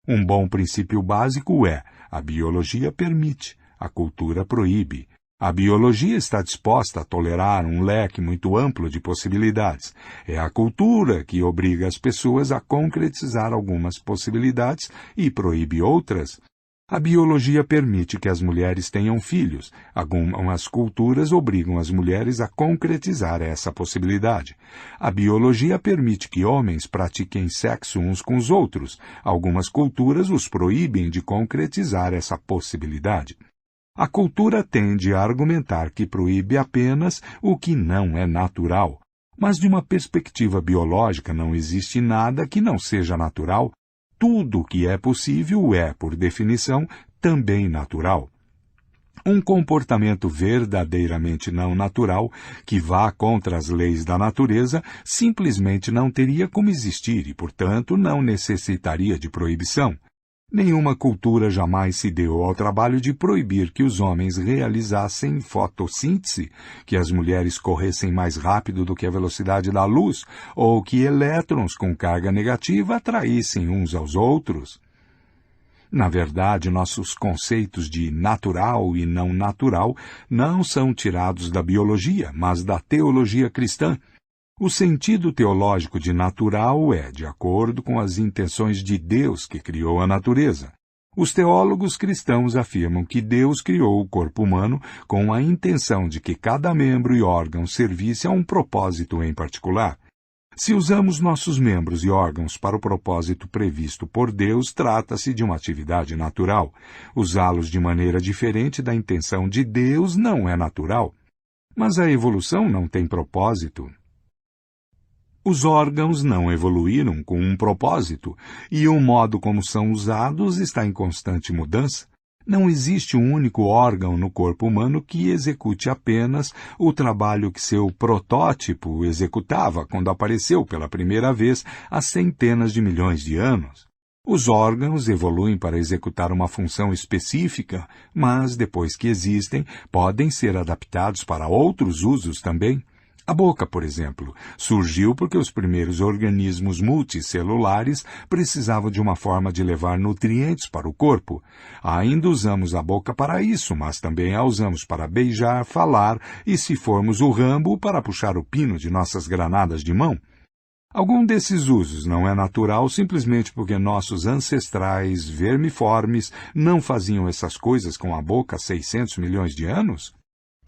Um bom princípio básico é: a biologia permite, a cultura proíbe. A biologia está disposta a tolerar um leque muito amplo de possibilidades. É a cultura que obriga as pessoas a concretizar algumas possibilidades e proíbe outras. A biologia permite que as mulheres tenham filhos. Algumas culturas obrigam as mulheres a concretizar essa possibilidade. A biologia permite que homens pratiquem sexo uns com os outros. Algumas culturas os proíbem de concretizar essa possibilidade. A cultura tende a argumentar que proíbe apenas o que não é natural. Mas de uma perspectiva biológica não existe nada que não seja natural. Tudo o que é possível é, por definição, também natural. Um comportamento verdadeiramente não natural, que vá contra as leis da natureza, simplesmente não teria como existir e, portanto, não necessitaria de proibição. Nenhuma cultura jamais se deu ao trabalho de proibir que os homens realizassem fotossíntese, que as mulheres corressem mais rápido do que a velocidade da luz, ou que elétrons com carga negativa atraíssem uns aos outros. Na verdade, nossos conceitos de natural e não natural não são tirados da biologia, mas da teologia cristã. O sentido teológico de natural é de acordo com as intenções de Deus que criou a natureza. Os teólogos cristãos afirmam que Deus criou o corpo humano com a intenção de que cada membro e órgão servisse a um propósito em particular. Se usamos nossos membros e órgãos para o propósito previsto por Deus, trata-se de uma atividade natural. Usá-los de maneira diferente da intenção de Deus não é natural. Mas a evolução não tem propósito. Os órgãos não evoluíram com um propósito, e o modo como são usados está em constante mudança. Não existe um único órgão no corpo humano que execute apenas o trabalho que seu protótipo executava quando apareceu pela primeira vez há centenas de milhões de anos. Os órgãos evoluem para executar uma função específica, mas, depois que existem, podem ser adaptados para outros usos também. A boca, por exemplo, surgiu porque os primeiros organismos multicelulares precisavam de uma forma de levar nutrientes para o corpo. Ainda usamos a boca para isso, mas também a usamos para beijar, falar e, se formos o Rambo, para puxar o pino de nossas granadas de mão. Algum desses usos não é natural simplesmente porque nossos ancestrais vermiformes não faziam essas coisas com a boca há 600 milhões de anos?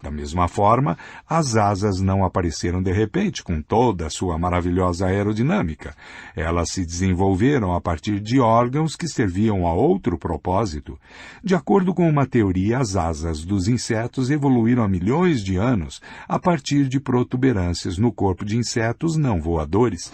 Da mesma forma, as asas não apareceram de repente com toda a sua maravilhosa aerodinâmica. Elas se desenvolveram a partir de órgãos que serviam a outro propósito. De acordo com uma teoria, as asas dos insetos evoluíram há milhões de anos a partir de protuberâncias no corpo de insetos não voadores.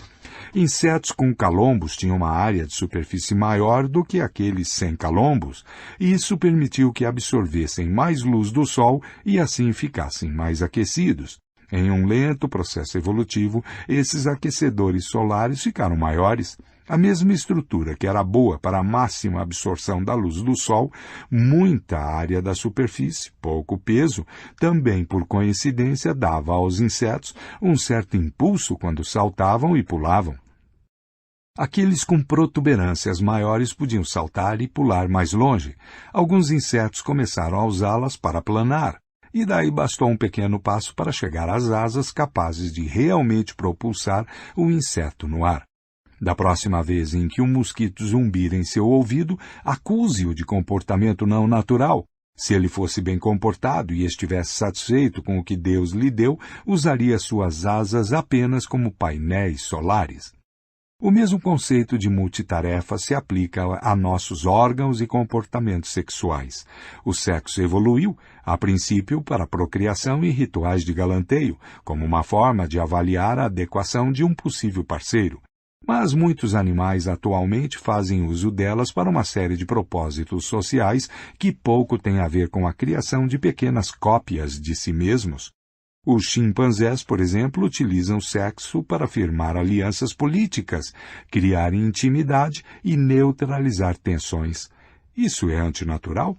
Insetos com calombos tinham uma área de superfície maior do que aqueles sem calombos, e isso permitiu que absorvessem mais luz do Sol e assim ficassem mais aquecidos. Em um lento processo evolutivo, esses aquecedores solares ficaram maiores. A mesma estrutura que era boa para a máxima absorção da luz do Sol, muita área da superfície, pouco peso, também por coincidência dava aos insetos um certo impulso quando saltavam e pulavam. Aqueles com protuberâncias maiores podiam saltar e pular mais longe. Alguns insetos começaram a usá-las para planar, e daí bastou um pequeno passo para chegar às asas capazes de realmente propulsar o inseto no ar. Da próxima vez em que um mosquito zumbir em seu ouvido, acuse-o de comportamento não natural. Se ele fosse bem comportado e estivesse satisfeito com o que Deus lhe deu, usaria suas asas apenas como painéis solares. O mesmo conceito de multitarefa se aplica a nossos órgãos e comportamentos sexuais. O sexo evoluiu, a princípio, para procriação e rituais de galanteio, como uma forma de avaliar a adequação de um possível parceiro. Mas muitos animais atualmente fazem uso delas para uma série de propósitos sociais que pouco têm a ver com a criação de pequenas cópias de si mesmos. Os chimpanzés, por exemplo, utilizam o sexo para firmar alianças políticas, criar intimidade e neutralizar tensões. Isso é antinatural?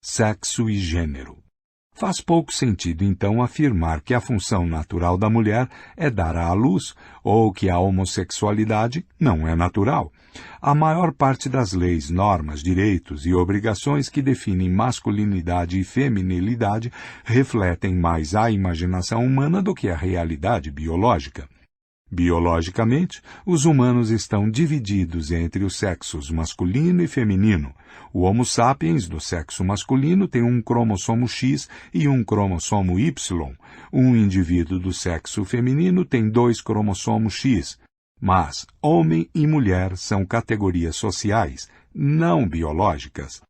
Sexo e gênero. Faz pouco sentido, então, afirmar que a função natural da mulher é dar à luz, ou que a homossexualidade não é natural. A maior parte das leis, normas, direitos e obrigações que definem masculinidade e feminilidade refletem mais a imaginação humana do que a realidade biológica. Biologicamente, os humanos estão divididos entre os sexos masculino e feminino. O Homo sapiens do sexo masculino tem um cromossomo X e um cromossomo Y. Um indivíduo do sexo feminino tem 2 cromossomos X. Mas homem e mulher são categorias sociais, não biológicas.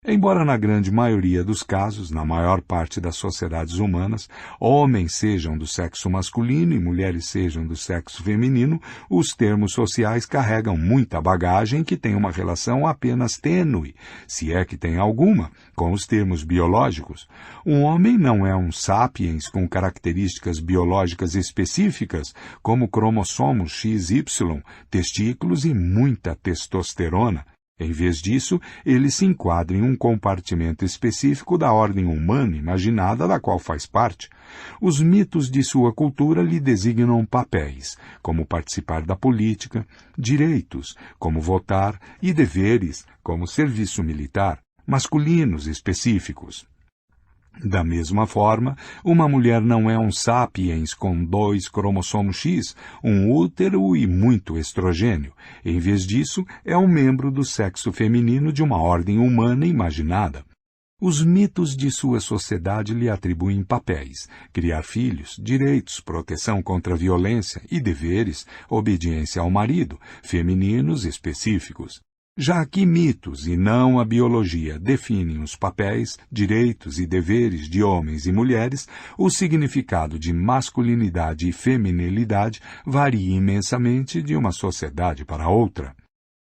Embora na grande maioria dos casos, na maior parte das sociedades humanas, homens sejam do sexo masculino e mulheres sejam do sexo feminino, os termos sociais carregam muita bagagem que tem uma relação apenas tênue, se é que tem alguma, com os termos biológicos. Um homem não é um sapiens com características biológicas específicas, como cromossomos XY, testículos e muita testosterona. Em vez disso, ele se enquadra em um compartimento específico da ordem humana imaginada da qual faz parte. Os mitos de sua cultura lhe designam papéis, como participar da política, direitos, como votar, e deveres, como serviço militar, masculinos específicos. Da mesma forma, uma mulher não é um sapiens com 2 cromossomos X, um útero e muito estrogênio. Em vez disso, é um membro do sexo feminino de uma ordem humana imaginada. Os mitos de sua sociedade lhe atribuem papéis: criar filhos, direitos, proteção contra a violência e deveres, obediência ao marido, femininos específicos. Já que mitos e não a biologia definem os papéis, direitos e deveres de homens e mulheres, o significado de masculinidade e feminilidade varia imensamente de uma sociedade para outra.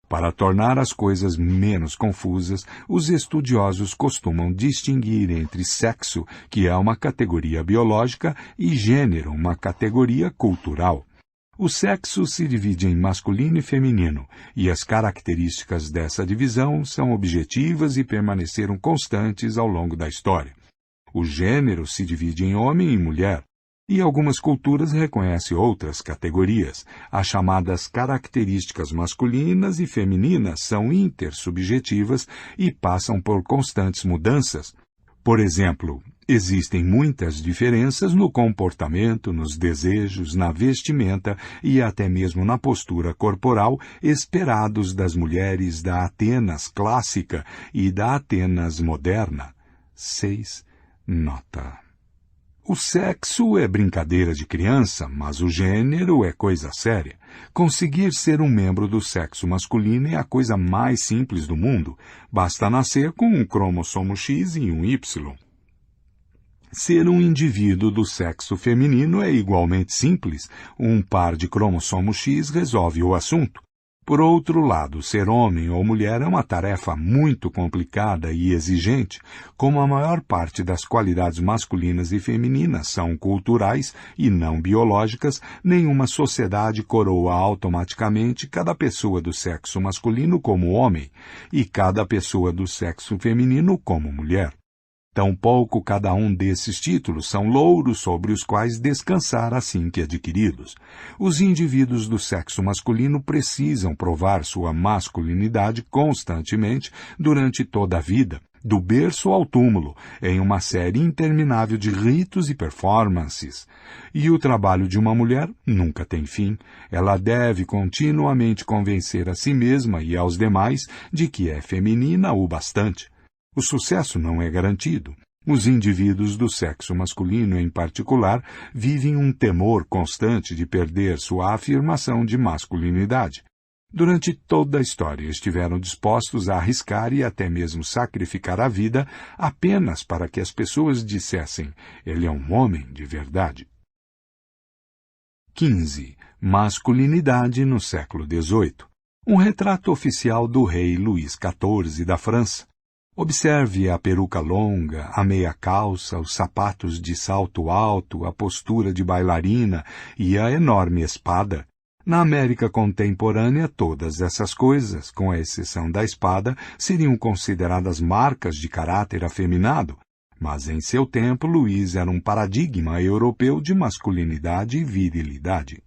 Para tornar as coisas menos confusas, os estudiosos costumam distinguir entre sexo, que é uma categoria biológica, e gênero, uma categoria cultural. O sexo se divide em masculino e feminino, e as características dessa divisão são objetivas e permaneceram constantes ao longo da história. O gênero se divide em homem e mulher, e algumas culturas reconhecem outras categorias. As chamadas características masculinas e femininas são intersubjetivas e passam por constantes mudanças. Por exemplo, existem muitas diferenças no comportamento, nos desejos, na vestimenta e até mesmo na postura corporal esperados das mulheres da Atenas clássica e da Atenas moderna. 6. Nota. O sexo é brincadeira de criança, mas o gênero é coisa séria. Conseguir ser um membro do sexo masculino é a coisa mais simples do mundo. Basta nascer com um cromossomo X e um Y. Ser um indivíduo do sexo feminino é igualmente simples. Um par de cromossomo X resolve o assunto. Por outro lado, ser homem ou mulher é uma tarefa muito complicada e exigente. Como a maior parte das qualidades masculinas e femininas são culturais e não biológicas, nenhuma sociedade coroa automaticamente cada pessoa do sexo masculino como homem e cada pessoa do sexo feminino como mulher. Tampouco cada um desses títulos são louros sobre os quais descansar assim que adquiridos. Os indivíduos do sexo masculino precisam provar sua masculinidade constantemente durante toda a vida, do berço ao túmulo, em uma série interminável de ritos e performances. E o trabalho de uma mulher nunca tem fim. Ela deve continuamente convencer a si mesma e aos demais de que é feminina o bastante. O sucesso não é garantido. Os indivíduos do sexo masculino, em particular, vivem um temor constante de perder sua afirmação de masculinidade. Durante toda a história estiveram dispostos a arriscar e até mesmo sacrificar a vida apenas para que as pessoas dissessem: ele é um homem de verdade. 15. Masculinidade no século XVIII. Um retrato oficial do rei Luís XIV da França. Observe a peruca longa, a meia calça, os sapatos de salto alto, a postura de bailarina e a enorme espada. Na América contemporânea, todas essas coisas, com a exceção da espada, seriam consideradas marcas de caráter afeminado. Mas em seu tempo, Luís era um paradigma europeu de masculinidade e virilidade.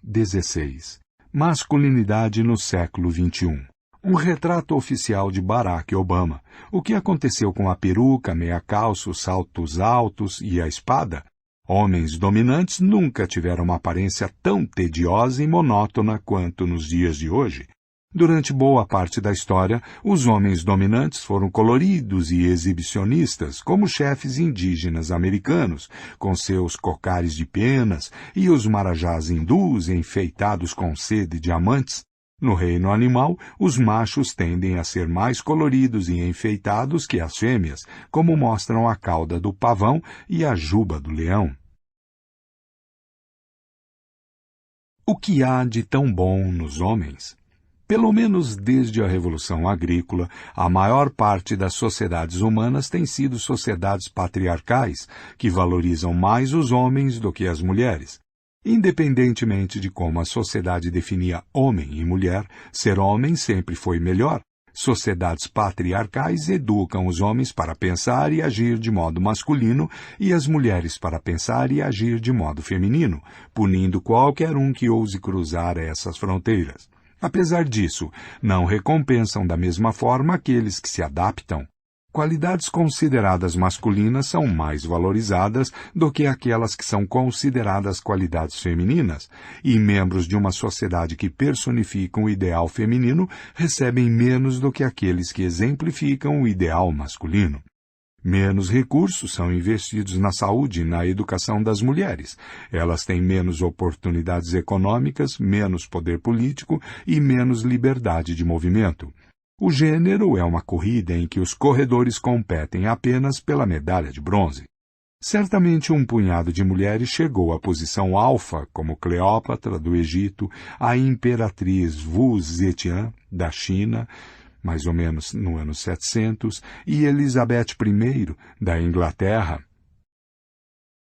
16. Masculinidade no século XXI. Um retrato oficial de Barack Obama. O que aconteceu com a peruca, a meia calça, os saltos altos e a espada? Homens dominantes nunca tiveram uma aparência tão tediosa e monótona quanto nos dias de hoje. Durante boa parte da história, os homens dominantes foram coloridos e exibicionistas, como chefes indígenas americanos, com seus cocares de penas, e os marajás hindus enfeitados com seda e diamantes. No reino animal, os machos tendem a ser mais coloridos e enfeitados que as fêmeas, como mostram a cauda do pavão e a juba do leão. O que há de tão bom nos homens? Pelo menos desde a Revolução Agrícola, a maior parte das sociedades humanas tem sido sociedades patriarcais, que valorizam mais os homens do que as mulheres. Independentemente de como a sociedade definia homem e mulher, ser homem sempre foi melhor. Sociedades patriarcais educam os homens para pensar e agir de modo masculino e as mulheres para pensar e agir de modo feminino, punindo qualquer um que ouse cruzar essas fronteiras. Apesar disso, não recompensam da mesma forma aqueles que se adaptam. Qualidades consideradas masculinas são mais valorizadas do que aquelas que são consideradas qualidades femininas, e membros de uma sociedade que personificam o ideal feminino recebem menos do que aqueles que exemplificam o ideal masculino. Menos recursos são investidos na saúde e na educação das mulheres. Elas têm menos oportunidades econômicas, menos poder político e menos liberdade de movimento. O gênero é uma corrida em que os corredores competem apenas pela medalha de bronze. Certamente um punhado de mulheres chegou à posição alfa, como Cleópatra, do Egito, a imperatriz Wu Zetian, da China, mais ou menos no ano 700, e Elizabeth I, da Inglaterra.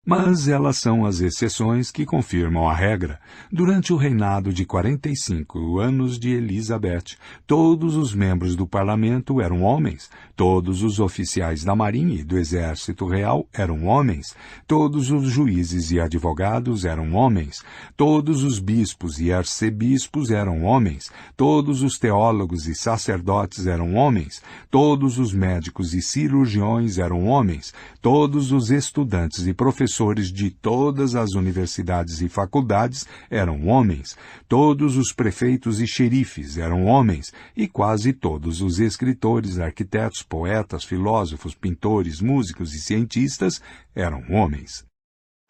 Mas elas são as exceções que confirmam a regra. Durante o reinado de 45 anos de Elizabeth, todos os membros do parlamento eram homens, todos os oficiais da marinha e do exército real eram homens, todos os juízes e advogados eram homens, todos os bispos e arcebispos eram homens, todos os teólogos e sacerdotes eram homens, todos os médicos e cirurgiões eram homens, todos os estudantes e professores professores de todas as universidades e faculdades eram homens, todos os prefeitos e xerifes eram homens, e quase todos os escritores, arquitetos, poetas, filósofos, pintores, músicos e cientistas eram homens.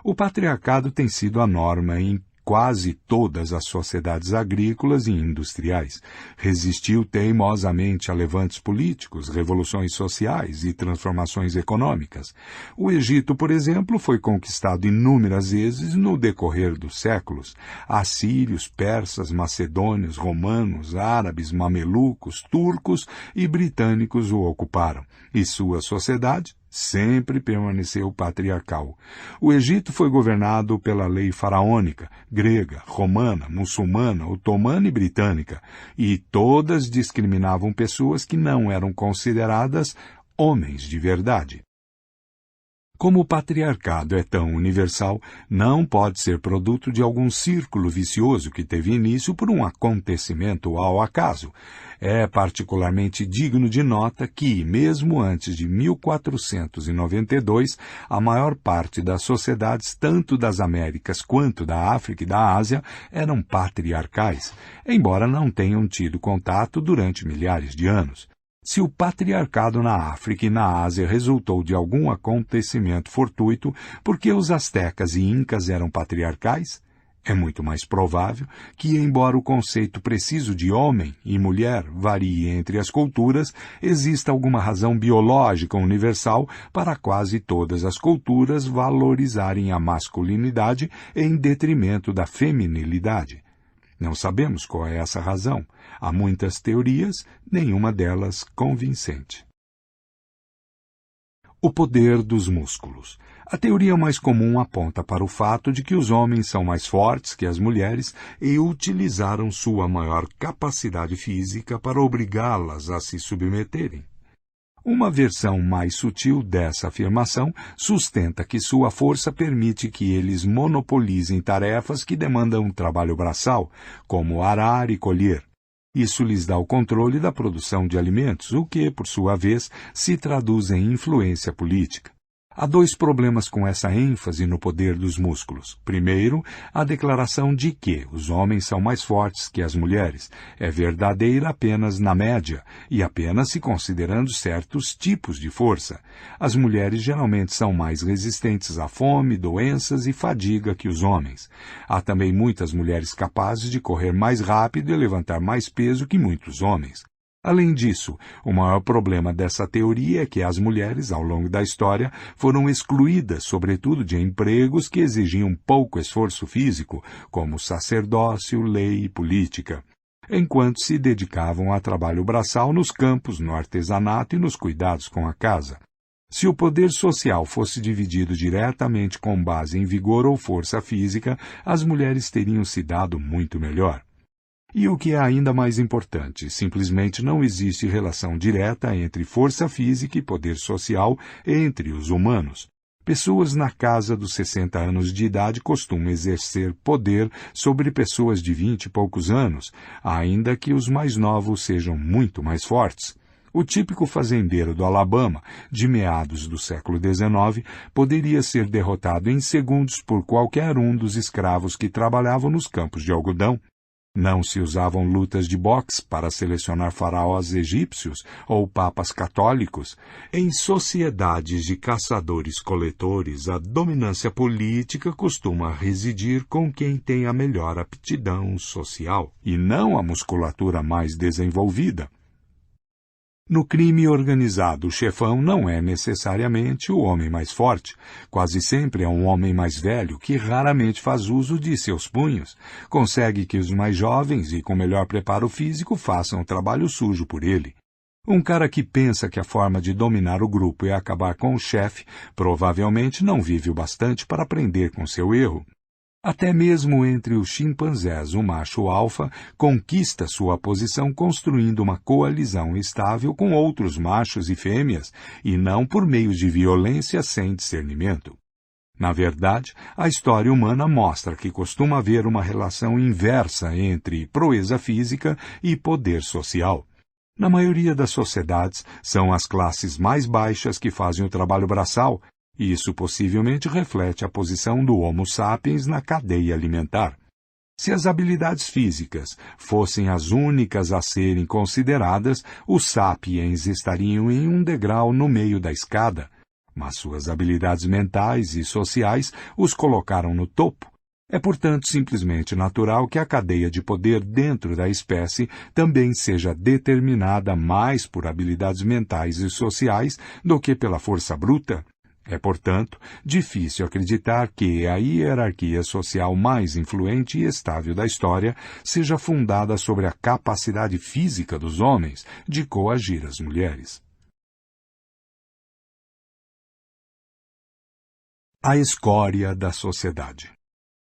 O patriarcado tem sido a norma em quase todas as sociedades agrícolas e industriais. Resistiu teimosamente a levantes políticos, revoluções sociais e transformações econômicas. O Egito, por exemplo, foi conquistado inúmeras vezes no decorrer dos séculos. Assírios, persas, macedônios, romanos, árabes, mamelucos, turcos e britânicos o ocuparam, e sua sociedade sempre permaneceu patriarcal. O Egito foi governado pela lei faraônica, grega, romana, muçulmana, otomana e britânica, e todas discriminavam pessoas que não eram consideradas homens de verdade. Como o patriarcado é tão universal, não pode ser produto de algum círculo vicioso que teve início por um acontecimento ao acaso. É particularmente digno de nota que, mesmo antes de 1492, a maior parte das sociedades, tanto das Américas quanto da África e da Ásia, eram patriarcais, embora não tenham tido contato durante milhares de anos. Se o patriarcado na África e na Ásia resultou de algum acontecimento fortuito porque os astecas e incas eram patriarcais, é muito mais provável que, embora o conceito preciso de homem e mulher varie entre as culturas, exista alguma razão biológica universal para quase todas as culturas valorizarem a masculinidade em detrimento da feminilidade. Não sabemos qual é essa razão. Há muitas teorias, nenhuma delas convincente. O poder dos músculos. A teoria mais comum aponta para o fato de que os homens são mais fortes que as mulheres e utilizaram sua maior capacidade física para obrigá-las a se submeterem. Uma versão mais sutil dessa afirmação sustenta que sua força permite que eles monopolizem tarefas que demandam trabalho braçal, como arar e colher. Isso lhes dá o controle da produção de alimentos, o que, por sua vez, se traduz em influência política. Há dois problemas com essa ênfase no poder dos músculos. Primeiro, a declaração de que os homens são mais fortes que as mulheres é verdadeira apenas na média e apenas se considerando certos tipos de força. As mulheres geralmente são mais resistentes à fome, doenças e fadiga que os homens. Há também muitas mulheres capazes de correr mais rápido e levantar mais peso que muitos homens. Além disso, o maior problema dessa teoria é que as mulheres, ao longo da história, foram excluídas, sobretudo, de empregos que exigiam pouco esforço físico, como sacerdócio, lei e política, enquanto se dedicavam a trabalho braçal nos campos, no artesanato e nos cuidados com a casa. Se o poder social fosse dividido diretamente com base em vigor ou força física, as mulheres teriam se dado muito melhor. E o que é ainda mais importante, simplesmente não existe relação direta entre força física e poder social entre os humanos. Pessoas na casa dos 60 anos de idade costumam exercer poder sobre pessoas de 20 e poucos anos, ainda que os mais novos sejam muito mais fortes. O típico fazendeiro do Alabama, de meados do século XIX, poderia ser derrotado em segundos por qualquer um dos escravos que trabalhavam nos campos de algodão. Não se usavam lutas de boxe para selecionar faraós egípcios ou papas católicos. Em sociedades de caçadores-coletores, a dominância política costuma residir com quem tem a melhor aptidão social, e não a musculatura mais desenvolvida. No crime organizado, o chefão não é necessariamente o homem mais forte. Quase sempre é um homem mais velho que raramente faz uso de seus punhos. Consegue que os mais jovens e com melhor preparo físico façam o trabalho sujo por ele. Um cara que pensa que a forma de dominar o grupo é acabar com o chefe provavelmente não vive o bastante para aprender com seu erro. Até mesmo entre os chimpanzés, o macho alfa conquista sua posição construindo uma coalizão estável com outros machos e fêmeas, e não por meio de violência sem discernimento. Na verdade, a história humana mostra que costuma haver uma relação inversa entre proeza física e poder social. Na maioria das sociedades, são as classes mais baixas que fazem o trabalho braçal, Isso possivelmente reflete a posição do Homo sapiens na cadeia alimentar. Se as habilidades físicas fossem as únicas a serem consideradas, os sapiens estariam em um degrau no meio da escada, mas suas habilidades mentais e sociais os colocaram no topo. É, portanto, simplesmente natural que a cadeia de poder dentro da espécie também seja determinada mais por habilidades mentais e sociais do que pela força bruta. É, portanto, difícil acreditar que a hierarquia social mais influente e estável da história seja fundada sobre a capacidade física dos homens de coagir as mulheres. A escória da sociedade.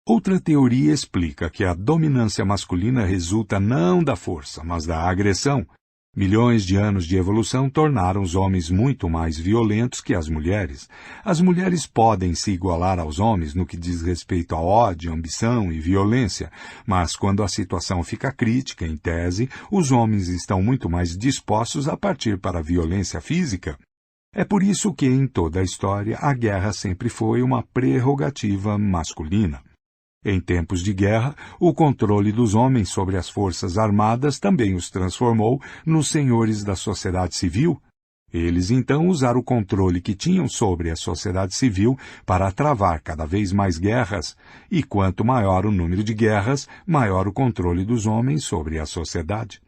Outra teoria explica que a dominância masculina resulta não da força, mas da agressão. Milhões de anos de evolução tornaram os homens muito mais violentos que as mulheres. As mulheres podem se igualar aos homens no que diz respeito a ódio, ambição e violência, mas quando a situação fica crítica, em tese, os homens estão muito mais dispostos a partir para a violência física. É por isso que, em toda a história, a guerra sempre foi uma prerrogativa masculina. Em tempos de guerra, o controle dos homens sobre as forças armadas também os transformou nos senhores da sociedade civil. Eles então usaram o controle que tinham sobre a sociedade civil para travar cada vez mais guerras, e quanto maior o número de guerras, maior o controle dos homens sobre a sociedade.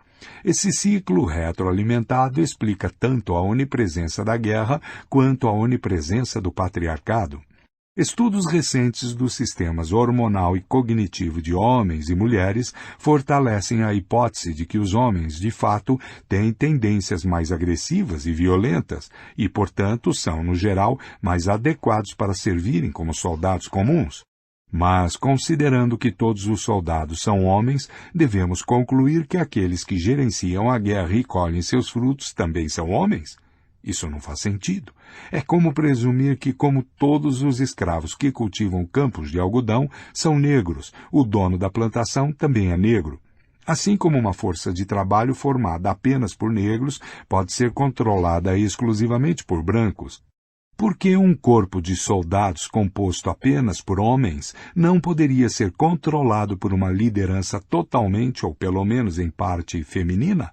Esse ciclo retroalimentado explica tanto a onipresença da guerra quanto a onipresença do patriarcado. Estudos recentes dos sistemas hormonal e cognitivo de homens e mulheres fortalecem a hipótese de que os homens, de fato, têm tendências mais agressivas e violentas e, portanto, são, no geral, mais adequados para servirem como soldados comuns. Mas, considerando que todos os soldados são homens, devemos concluir que aqueles que gerenciam a guerra e colhem seus frutos também são homens? Isso não faz sentido. É como presumir que, como todos os escravos que cultivam campos de algodão são negros, o dono da plantação também é negro. Assim como uma força de trabalho formada apenas por negros pode ser controlada exclusivamente por brancos. Por que um corpo de soldados composto apenas por homens não poderia ser controlado por uma liderança totalmente ou pelo menos em parte feminina?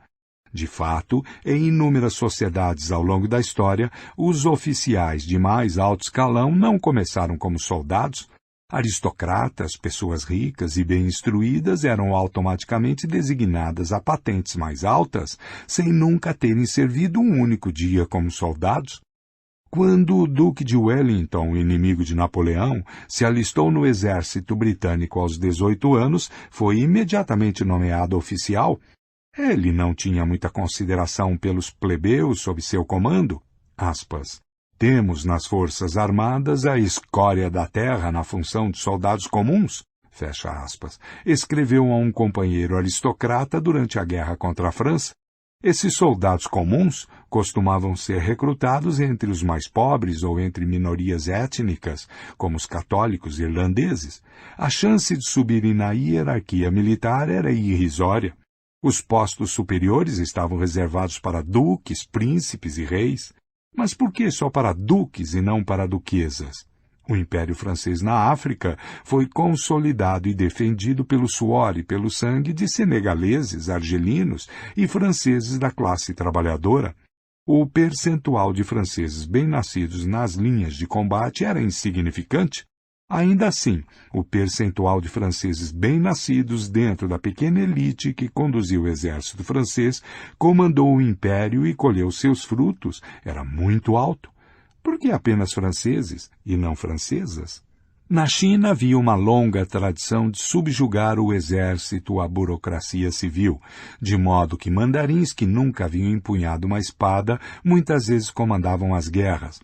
De fato, em inúmeras sociedades ao longo da história, os oficiais de mais alto escalão não começaram como soldados. Aristocratas, pessoas ricas e bem instruídas eram automaticamente designadas a patentes mais altas, sem nunca terem servido um único dia como soldados. Quando o Duque de Wellington, inimigo de Napoleão, se alistou no exército britânico aos 18 anos, foi imediatamente nomeado oficial. Ele não tinha muita consideração pelos plebeus sob seu comando. Aspas. Temos nas forças armadas a escória da terra na função de soldados comuns, fecha aspas, escreveu a um companheiro aristocrata durante a guerra contra a França. Esses soldados comuns costumavam ser recrutados entre os mais pobres ou entre minorias étnicas, como os católicos irlandeses. A chance de subirem na hierarquia militar era irrisória. Os postos superiores estavam reservados para duques, príncipes e reis. Mas por que só para duques e não para duquesas? O Império Francês na África foi consolidado e defendido pelo suor e pelo sangue de senegaleses, argelinos e franceses da classe trabalhadora. O percentual de franceses bem-nascidos nas linhas de combate era insignificante. Ainda assim, o percentual de franceses bem-nascidos dentro da pequena elite que conduziu o exército francês, comandou o império e colheu seus frutos era muito alto. Por que apenas franceses e não francesas? Na China havia uma longa tradição de subjugar o exército à burocracia civil, de modo que mandarins que nunca haviam empunhado uma espada muitas vezes comandavam as guerras.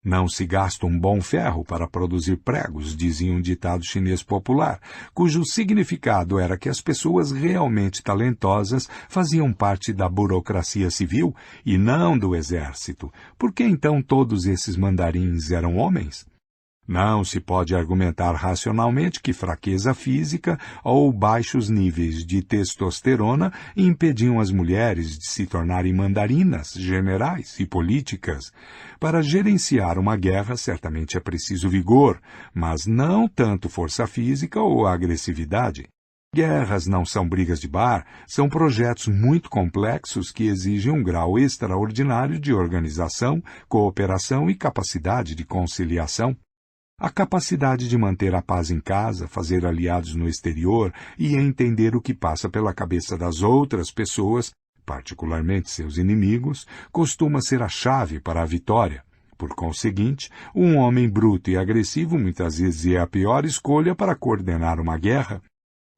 Não se gasta um bom ferro para produzir pregos, dizia um ditado chinês popular, cujo significado era que as pessoas realmente talentosas faziam parte da burocracia civil e não do exército. Por que então todos esses mandarins eram homens? Não se pode argumentar racionalmente que fraqueza física ou baixos níveis de testosterona impediam as mulheres de se tornarem mandarinas, generais e políticas. Para gerenciar uma guerra, certamente é preciso vigor, mas não tanto força física ou agressividade. Guerras não são brigas de bar, são projetos muito complexos que exigem um grau extraordinário de organização, cooperação e capacidade de conciliação. A capacidade de manter a paz em casa, fazer aliados no exterior e entender o que passa pela cabeça das outras pessoas, particularmente seus inimigos, costuma ser a chave para a vitória. Por conseguinte, um homem bruto e agressivo muitas vezes é a pior escolha para coordenar uma guerra.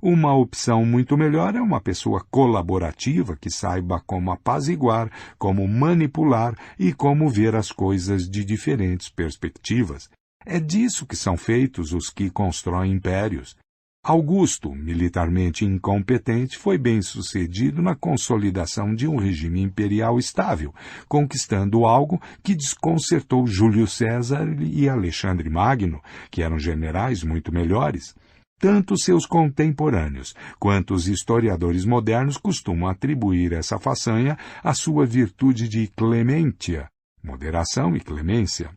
Uma opção muito melhor é uma pessoa colaborativa que saiba como apaziguar, como manipular e como ver as coisas de diferentes perspectivas. É disso que são feitos os que constroem impérios. Augusto, militarmente incompetente, foi bem-sucedido na consolidação de um regime imperial estável, conquistando algo que desconcertou Júlio César e Alexandre Magno, que eram generais muito melhores. Tanto seus contemporâneos quanto os historiadores modernos costumam atribuir essa façanha à sua virtude de clementia, moderação e clemência.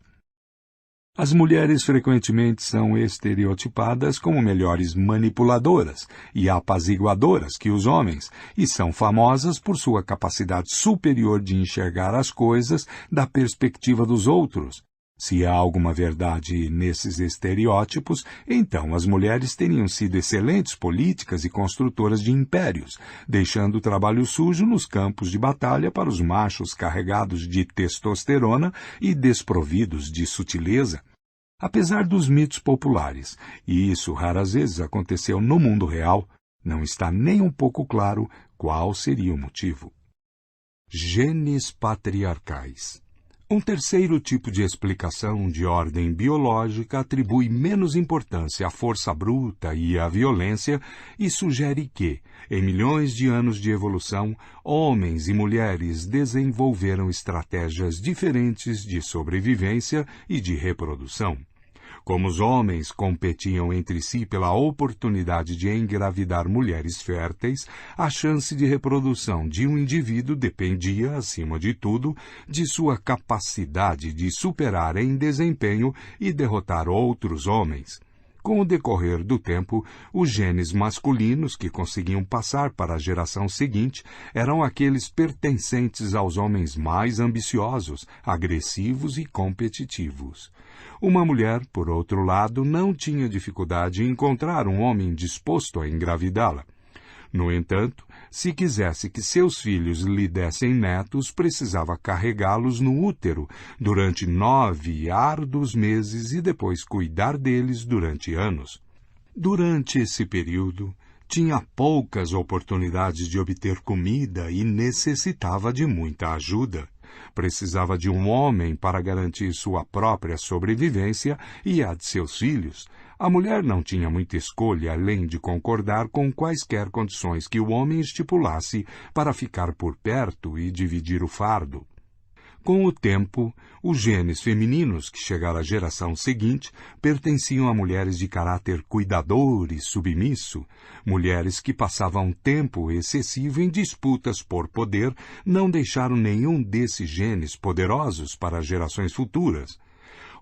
As mulheres frequentemente são estereotipadas como melhores manipuladoras e apaziguadoras que os homens, e são famosas por sua capacidade superior de enxergar as coisas da perspectiva dos outros. Se há alguma verdade nesses estereótipos, então as mulheres teriam sido excelentes políticas e construtoras de impérios, deixando o trabalho sujo nos campos de batalha para os machos carregados de testosterona e desprovidos de sutileza. Apesar dos mitos populares, e isso raras vezes aconteceu no mundo real, não está nem um pouco claro qual seria o motivo. Genes patriarcais. Um terceiro tipo de explicação de ordem biológica atribui menos importância à força bruta e à violência e sugere que, em milhões de anos de evolução, homens e mulheres desenvolveram estratégias diferentes de sobrevivência e de reprodução. Como os homens competiam entre si pela oportunidade de engravidar mulheres férteis, a chance de reprodução de um indivíduo dependia, acima de tudo, de sua capacidade de superar em desempenho e derrotar outros homens. Com o decorrer do tempo, os genes masculinos que conseguiam passar para a geração seguinte eram aqueles pertencentes aos homens mais ambiciosos, agressivos e competitivos. Uma mulher, por outro lado, não tinha dificuldade em encontrar um homem disposto a engravidá-la. No entanto, se quisesse que seus filhos lhe dessem netos, precisava carregá-los no útero durante 9 árduos meses e depois cuidar deles durante anos. Durante esse período, tinha poucas oportunidades de obter comida e necessitava de muita ajuda. Precisava de um homem para garantir sua própria sobrevivência e a de seus filhos. A mulher não tinha muita escolha além de concordar com quaisquer condições que o homem estipulasse para ficar por perto e dividir o fardo. Com o tempo, os genes femininos que chegaram à geração seguinte pertenciam a mulheres de caráter cuidador e submisso. Mulheres que passavam tempo excessivo em disputas por poder não deixaram nenhum desses genes poderosos para gerações futuras.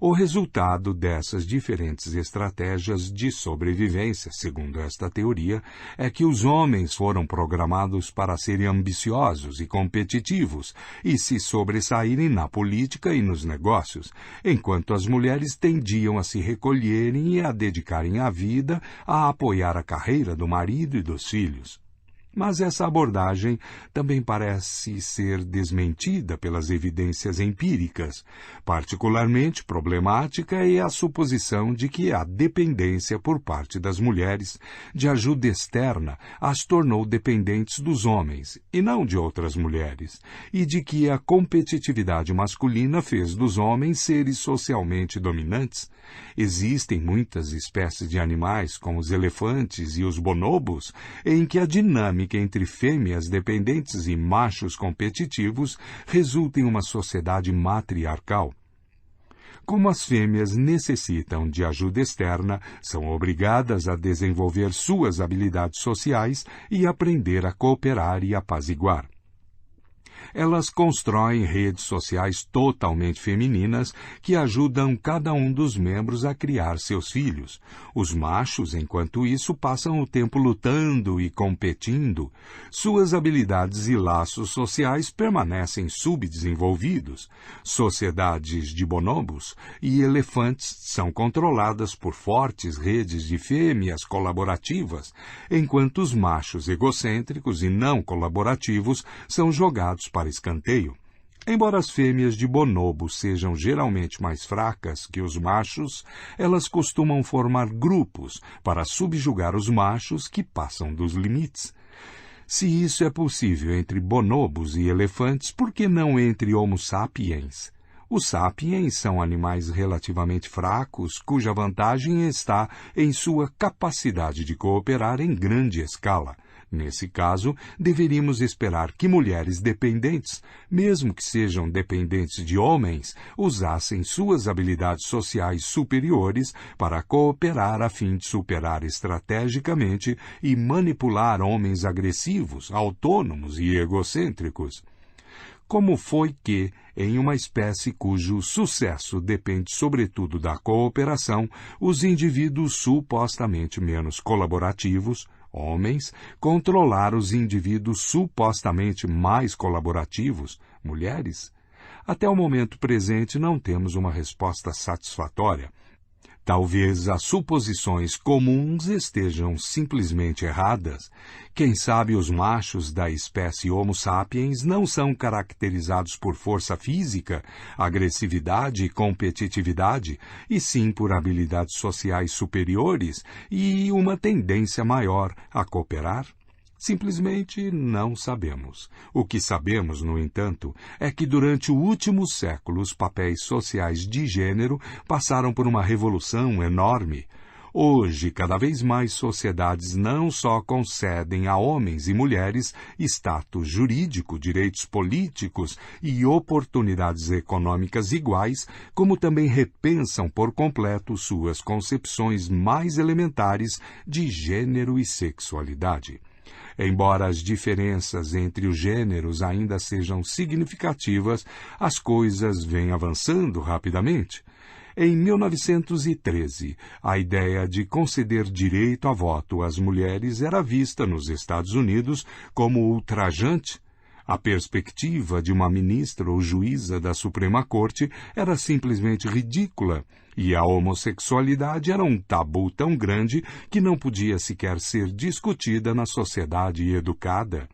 O resultado dessas diferentes estratégias de sobrevivência, segundo esta teoria, é que os homens foram programados para serem ambiciosos e competitivos e se sobressaírem na política e nos negócios, enquanto as mulheres tendiam a se recolherem e a dedicarem a vida a apoiar a carreira do marido e dos filhos. Mas essa abordagem também parece ser desmentida pelas evidências empíricas. Particularmente problemática é a suposição de que a dependência por parte das mulheres de ajuda externa as tornou dependentes dos homens, e não de outras mulheres, e de que a competitividade masculina fez dos homens seres socialmente dominantes. Existem muitas espécies de animais, como os elefantes e os bonobos, em que a dinâmica entre fêmeas dependentes e machos competitivos resulta em uma sociedade matriarcal. Como as fêmeas necessitam de ajuda externa, são obrigadas a desenvolver suas habilidades sociais e aprender a cooperar e apaziguar. Elas constroem redes sociais totalmente femininas que ajudam cada um dos membros a criar seus filhos. Os machos, enquanto isso, passam o tempo lutando e competindo. Suas habilidades e laços sociais permanecem subdesenvolvidos. Sociedades de bonobos e elefantes são controladas por fortes redes de fêmeas colaborativas, enquanto os machos egocêntricos e não colaborativos são jogados para escanteio. Embora as fêmeas de bonobo sejam geralmente mais fracas que os machos, elas costumam formar grupos para subjugar os machos que passam dos limites. Se isso é possível entre bonobos e elefantes, por que não entre Homo sapiens? Os sapiens são animais relativamente fracos, cuja vantagem está em sua capacidade de cooperar em grande escala. Nesse caso, deveríamos esperar que mulheres dependentes, mesmo que sejam dependentes de homens, usassem suas habilidades sociais superiores para cooperar a fim de superar estrategicamente e manipular homens agressivos, autônomos e egocêntricos. Como foi que, em uma espécie cujo sucesso depende sobretudo da cooperação, os indivíduos supostamente menos colaborativos, homens, controlaram os indivíduos supostamente mais colaborativos, mulheres? Até o momento presente não temos uma resposta satisfatória. Talvez as suposições comuns estejam simplesmente erradas. Quem sabe os machos da espécie Homo sapiens não são caracterizados por força física, agressividade e competitividade, e sim por habilidades sociais superiores e uma tendência maior a cooperar? Simplesmente não sabemos. O que sabemos, no entanto, é que durante o último século os papéis sociais de gênero passaram por uma revolução enorme. Hoje, cada vez mais sociedades não só concedem a homens e mulheres status jurídico, direitos políticos e oportunidades econômicas iguais, como também repensam por completo suas concepções mais elementares de gênero e sexualidade. Embora as diferenças entre os gêneros ainda sejam significativas, as coisas vêm avançando rapidamente. Em 1913, a ideia de conceder direito a voto às mulheres era vista nos Estados Unidos como ultrajante. A perspectiva de uma ministra ou juíza da Suprema Corte era simplesmente ridícula, e a homossexualidade era um tabu tão grande que não podia sequer ser discutida na sociedade educada.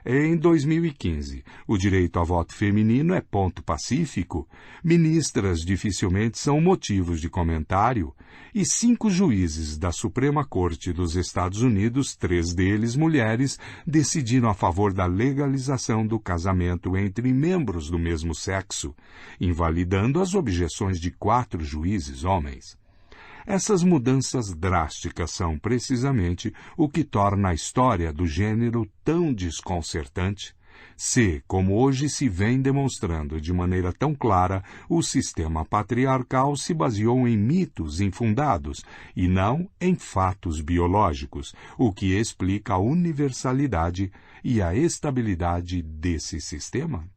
Em 2015, o direito a voto feminino é ponto pacífico, ministras dificilmente são motivos de comentário, e 5 juízes da Suprema Corte dos Estados Unidos, 3 deles mulheres, decidiram a favor da legalização do casamento entre membros do mesmo sexo, invalidando as objeções de 4 juízes homens. Essas mudanças drásticas são precisamente o que torna a história do gênero tão desconcertante. Se, como hoje se vem demonstrando de maneira tão clara, o sistema patriarcal se baseou em mitos infundados e não em fatos biológicos, o que explica a universalidade e a estabilidade desse sistema?